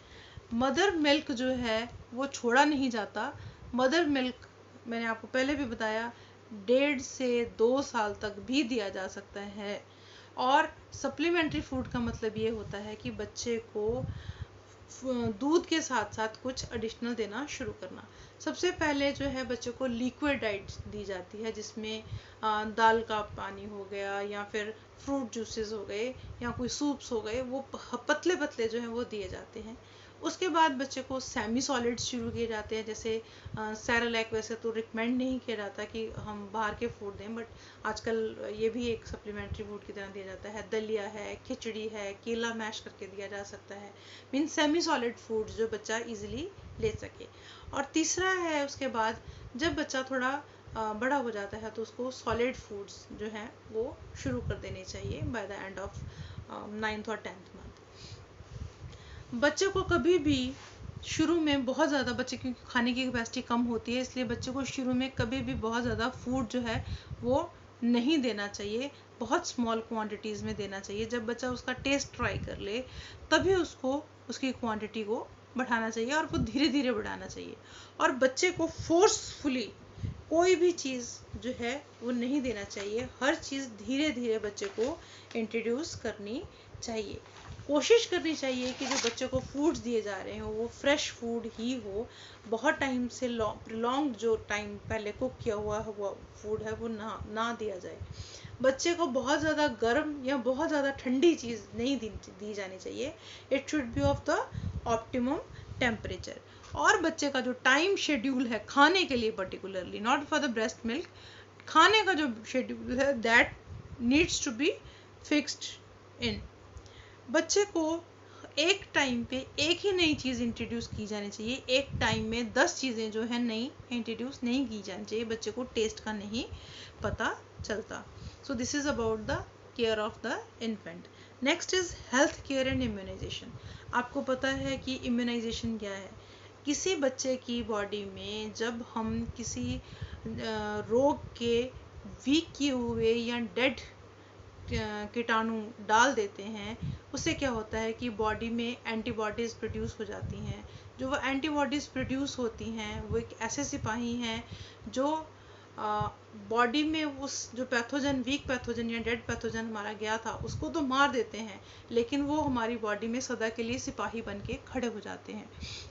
Speaker 1: मदर मिल्क जो है वो छोड़ा नहीं जाता. मदर मिल्क मैंने आपको पहले भी बताया 1.5 से 2 साल तक भी दिया जा सकता है. और सप्लीमेंट्री फूड का मतलब ये होता है कि बच्चे को दूध के साथ साथ कुछ एडिशनल देना शुरू करना. सबसे पहले जो है बच्चे को लिक्विड डाइट दी जाती है, जिसमें दाल का पानी हो गया या फिर फ्रूट जूसेस हो गए या कोई सूप्स हो गए, वो पतले पतले जो हैं वो दिए जाते हैं. उसके बाद बच्चे को सेमी सॉलिड्स शुरू किए जाते हैं. जैसे सेरेलैक वैसे तो रिकमेंड नहीं किया जाता कि हम बाहर के फूड दें, बट आजकल ये भी एक सप्लीमेंट्री फूड की तरह दिया जाता है. दलिया है, खिचड़ी है, केला मैश करके दिया जा सकता है. मीन सेमी सॉलिड फूड जो बच्चा इजीली ले सके. और तीसरा है उसके बाद जब बच्चा थोड़ा बड़ा हो जाता है तो उसको सॉलिड फूड्स जो हैं वो शुरू कर देने चाहिए by the end of 9th और 10th मंथ. बच्चे को कभी भी शुरू में बहुत ज़्यादा, बच्चे की खाने की कैपेसिटी कम होती है, इसलिए बच्चे को शुरू में कभी भी बहुत ज़्यादा फूड जो है वो नहीं देना चाहिए. बहुत स्मॉल क्वांटिटीज़ में देना चाहिए. जब बच्चा उसका टेस्ट ट्राई कर ले तभी उसको उसकी क्वांटिटी को बढ़ाना चाहिए, और वो धीरे धीरे बढ़ाना चाहिए. और बच्चे को फोर्सफुली कोई भी चीज़ जो है वो नहीं देना चाहिए. हर चीज़ धीरे धीरे बच्चे को इंट्रोड्यूस करनी चाहिए. कोशिश करनी चाहिए कि जो बच्चे को फूड्स दिए जा रहे हो वो फ्रेश फूड ही हो. बहुत टाइम से लॉन्ग जो टाइम पहले कुक किया हुआ फूड है वो ना दिया जाए. बच्चे को बहुत ज़्यादा गर्म या बहुत ज़्यादा ठंडी चीज़ नहीं दी जानी चाहिए. It should be of the optimum temperature. और बच्चे का जो टाइम शेड्यूल है खाने के लिए, particularly not for the breast milk, खाने का जो शेड्यूल है that needs to be fixed in. बच्चे को एक टाइम पे एक ही नई चीज़ इंट्रोड्यूस की जानी चाहिए. एक टाइम में 10 चीज़ें जो है नई इंट्रोड्यूस नहीं की जानी चाहिए. बच्चे को टेस्ट का नहीं पता चलता. So this is about the care of the infant. Next is health care and immunization. आपको पता है कि इम्यूनाइजेशन क्या है. किसी बच्चे की बॉडी में जब हम किसी रोग के वीक किए हुए या डेड कीटाणु डाल देते हैं, उससे क्या होता है कि बॉडी में एंटीबॉडीज़ प्रोड्यूस हो जाती हैं. जो वो एंटीबॉडीज़ प्रोड्यूस होती हैं वो एक ऐसे सिपाही हैं जो बॉडी में उस जो पैथोजन, वीक पैथोजन या डेड पैथोजन हमारा गया था उसको तो मार देते हैं, लेकिन वो हमारी बॉडी में सदा के लिए सिपाही बन के खड़े हो जाते हैं.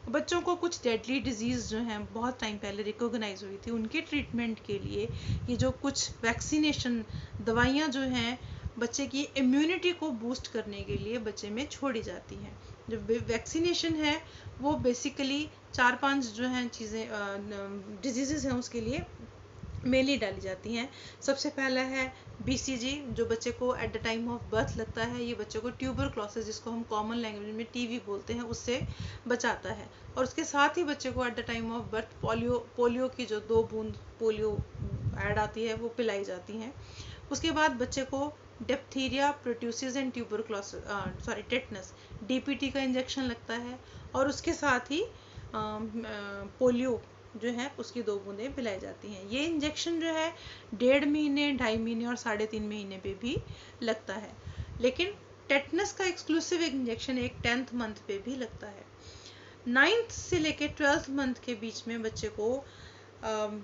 Speaker 1: बच्चों को कुछ डेडली डिजीज़ जो हैं बहुत टाइम पहले रिकॉग्नाइज हुई थी, उनके ट्रीटमेंट के लिए ये जो कुछ वैक्सीनेशन दवाइयाँ जो हैं बच्चे की इम्यूनिटी को बूस्ट करने के लिए बच्चे में छोड़ी जाती हैं. जो वैक्सीनेशन है वो बेसिकली 4-5 जो हैं चीज़ें डिजीज़ हैं उसके लिए मेनली डाली जाती हैं। सबसे पहला है BCG, जो बच्चे को at the time of birth लगता है। ये बच्चे को ट्यूबरक्लोसिस, जिसको हम कॉमन लैंग्वेज में TB बोलते हैं, उससे बचाता है। और उसके साथ ही बच्चे को at the time of birth polio की जो 2 बूंद पोलियो ऐड आती है वो पिलाई जाती हैं। उसके बाद बच्चे को diphtheria, pertussis and tuberculosis tetanus DPT का इंजेक्शन लगता है। और उसके साथ ही पोलियो जो है उसकी 2 बूंदें पिलाई जाती हैं। ये इंजेक्शन जो है 1.5 महीने, 2.5 महीने और 3.5 महीने पे भी लगता है। लेकिन टेटनस का एक्सक्लूसिव इंजेक्शन एक 10th मंथ पे भी लगता है। 9th से लेके 12th मंथ के बीच में बच्चे को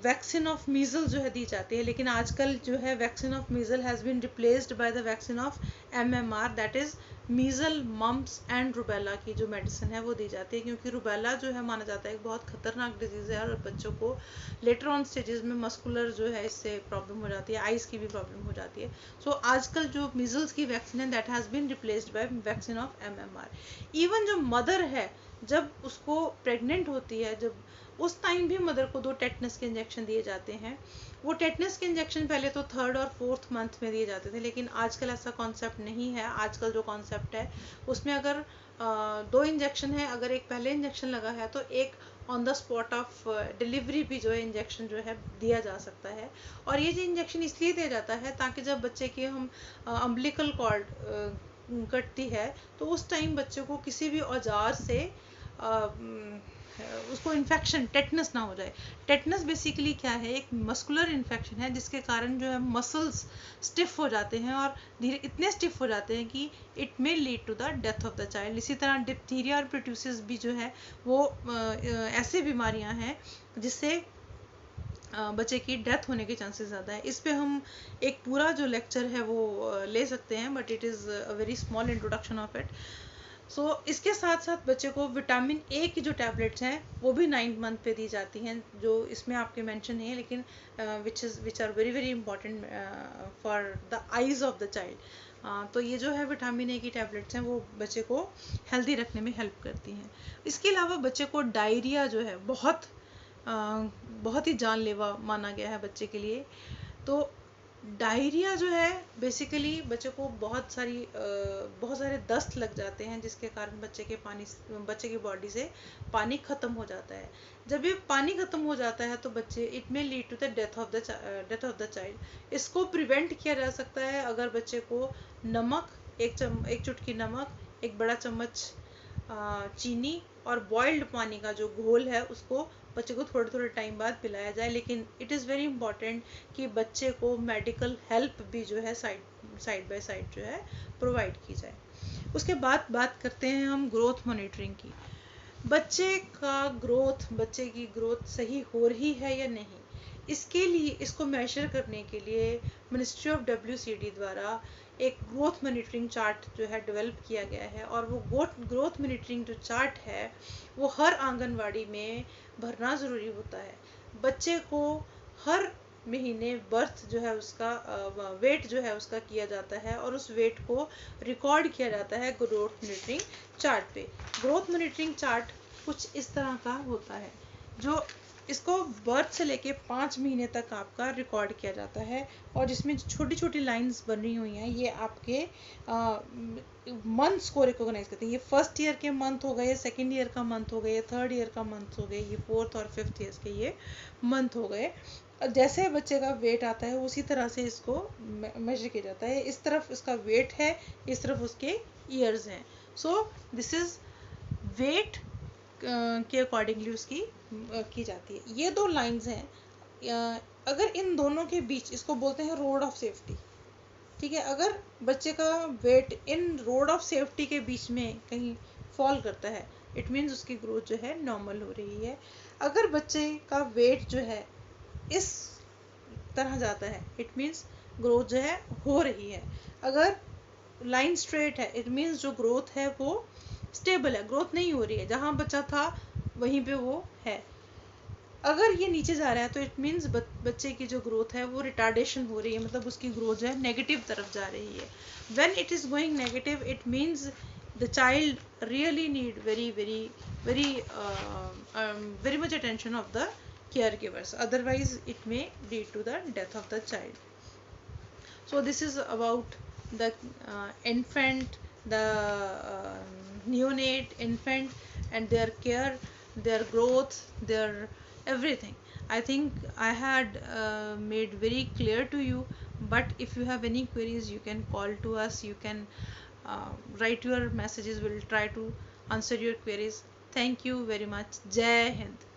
Speaker 1: वैक्सीन ऑफ मीजल जो है दी जाती है। लेकिन आजकल जो है vaccine of measle has been replaced by the vaccine of MMR, that is measle, mumps and rubella की जो मेडिसिन है वो दी जाती है। क्योंकि रुबेला जो है माना जाता है एक बहुत खतरनाक डिजीज़ है और बच्चों को लेटर ऑन स्टेजेस में मस्कुलर जो है इससे प्रॉब्लम हो जाती है, आइज़ की भी प्रॉब्लम हो जाती है। सो आजकल जो मीजल्स की वैक्सीन है that has been replaced by vaccine of MMR। Even जो मदर है जब उसको प्रेग्नेंट होती है, जब उस टाइम भी मदर को 2 टेटनस के इंजेक्शन दिए जाते हैं। वो टेटनस के इंजेक्शन पहले तो 3rd और 4th मंथ में दिए जाते थे, लेकिन आजकल ऐसा कॉन्सेप्ट नहीं है। आजकल जो कॉन्सेप्ट है उसमें अगर 2 इंजेक्शन है, अगर एक पहले इंजेक्शन लगा है तो एक on the spot of delivery भी जो है इंजेक्शन जो है दिया जा सकता है। और ये जो इंजेक्शन इसलिए दिया जाता है ताकि जब बच्चे की हम अम्बिलिकल कॉर्ड कटती है तो उस टाइम बच्चे को किसी भी औजार से उसको इन्फेक्शन, टेटनस ना हो जाए। टेटनस बेसिकली क्या है, एक मस्कुलर इन्फेक्शन है जिसके कारण जो है मसल्स स्टिफ हो जाते हैं और धीरे इतने स्टिफ हो जाते हैं कि it may lead to the death of the child. इसी तरह डिप्थीरिया और प्रोट्यूसिस भी जो है वो ऐसी बीमारियां हैं जिससे बच्चे की डेथ होने के चांसेस ज़्यादा है। इस पे हम एक पूरा जो लेक्चर है वो ले सकते हैं, but it is a very small introduction of it. So इसके साथ साथ बच्चे को विटामिन ए की जो टैबलेट्स हैं वो भी 9th मंथ पे दी जाती हैं, जो इसमें आपके मेंशन नहीं है, लेकिन which are very very important for the eyes of the child. तो ये जो है विटामिन ए की टैबलेट्स हैं वो बच्चे को हेल्दी रखने में हेल्प करती हैं। इसके अलावा बच्चे को डायरिया जो है बहुत ही जानलेवा माना गया है बच्चे के लिए। तो डायरिया जो है बेसिकली बच्चे को बहुत सारे दस्त लग जाते हैं जिसके कारण बच्चे की बॉडी से पानी ख़त्म हो जाता है। जब ये पानी ख़त्म हो जाता है तो बच्चे it may lead to the death of the child. इसको प्रिवेंट किया जा सकता है अगर बच्चे को नमक, एक चुटकी नमक, एक बड़ा चम्मच चीनी और बॉइल्ड पानी का जो घोल है उसको बच्चे को थोड़े थोड़े टाइम बाद पिलाया जाए। लेकिन इट इज़ वेरी इंपॉर्टेंट कि बच्चे को मेडिकल हेल्प भी जो है साइड बाय साइड जो है प्रोवाइड की जाए। उसके बाद बात करते हैं हम ग्रोथ मॉनिटरिंग की। बच्चे की ग्रोथ सही हो रही है या नहीं, इसके लिए इसको मेजर करने के लिए मिनिस्ट्री ऑफ WCD द्वारा एक ग्रोथ मॉनिटरिंग चार्ट जो है डेवलप किया गया है। और वो ग्रोथ मॉनिटरिंग जो चार्ट है वो हर आंगनवाड़ी में भरना ज़रूरी होता है। बच्चे को हर महीने बर्थ जो है उसका वेट जो है उसका किया जाता है और उस वेट को रिकॉर्ड किया जाता है ग्रोथ मॉनिटरिंग चार्ट पे। ग्रोथ मॉनिटरिंग चार्ट कुछ इस तरह का होता है, जो इसको बर्थ से लेके 5 महीने तक आपका रिकॉर्ड किया जाता है। और जिसमें छोटी छोटी लाइंस बनी हुई हैं ये आपके मंथ्स को रिकॉग्नाइज करते हैं। ये 1st ईयर के मंथ हो गए, 2nd ईयर का मंथ हो गए, 3rd ईयर का मंथ हो गए, ये 4th और 5th ईयर के ये मंथ हो गए। जैसे बच्चे का वेट आता है उसी तरह से इसको मेजर किया जाता है। इस तरफ इसका वेट है, इस तरफ उसके ईयर्स हैं। सो दिस इज़ वेट के अकॉर्डिंगली उसकी की जाती है। ये 2 लाइंस हैं, अगर इन दोनों के बीच, इसको बोलते हैं रोड ऑफ सेफ्टी, ठीक है। अगर बच्चे का weight in road of safety के बीच में कहीं फॉल करता है इट मीन्स उसकी ग्रोथ जो है नॉर्मल हो रही है। अगर बच्चे का वेट जो है इस तरह जाता है इट मीन्स ग्रोथ जो है हो रही है। अगर लाइन स्ट्रेट है इट मीन्स जो ग्रोथ है वो स्टेबल है, ग्रोथ नहीं हो रही है, जहाँ बच्चा था वहीं पे वो है। अगर ये नीचे जा रहा है तो इट मीन्स बच्चे की जो ग्रोथ है वो रिटार्डेशन हो रही है, मतलब उसकी ग्रोथ जो है नेगेटिव तरफ जा रही है। When it is going negative it means the child really need very very very very much attention of the caregivers, otherwise it may lead to the death of the child. So this is about the infant, the neonate infant, and their care, their growth, their everything. I think I had made very clear to you, but if you have any queries, you can call to us, you can write your messages, we'll try to answer your queries. Thank you very much. Jai Hind.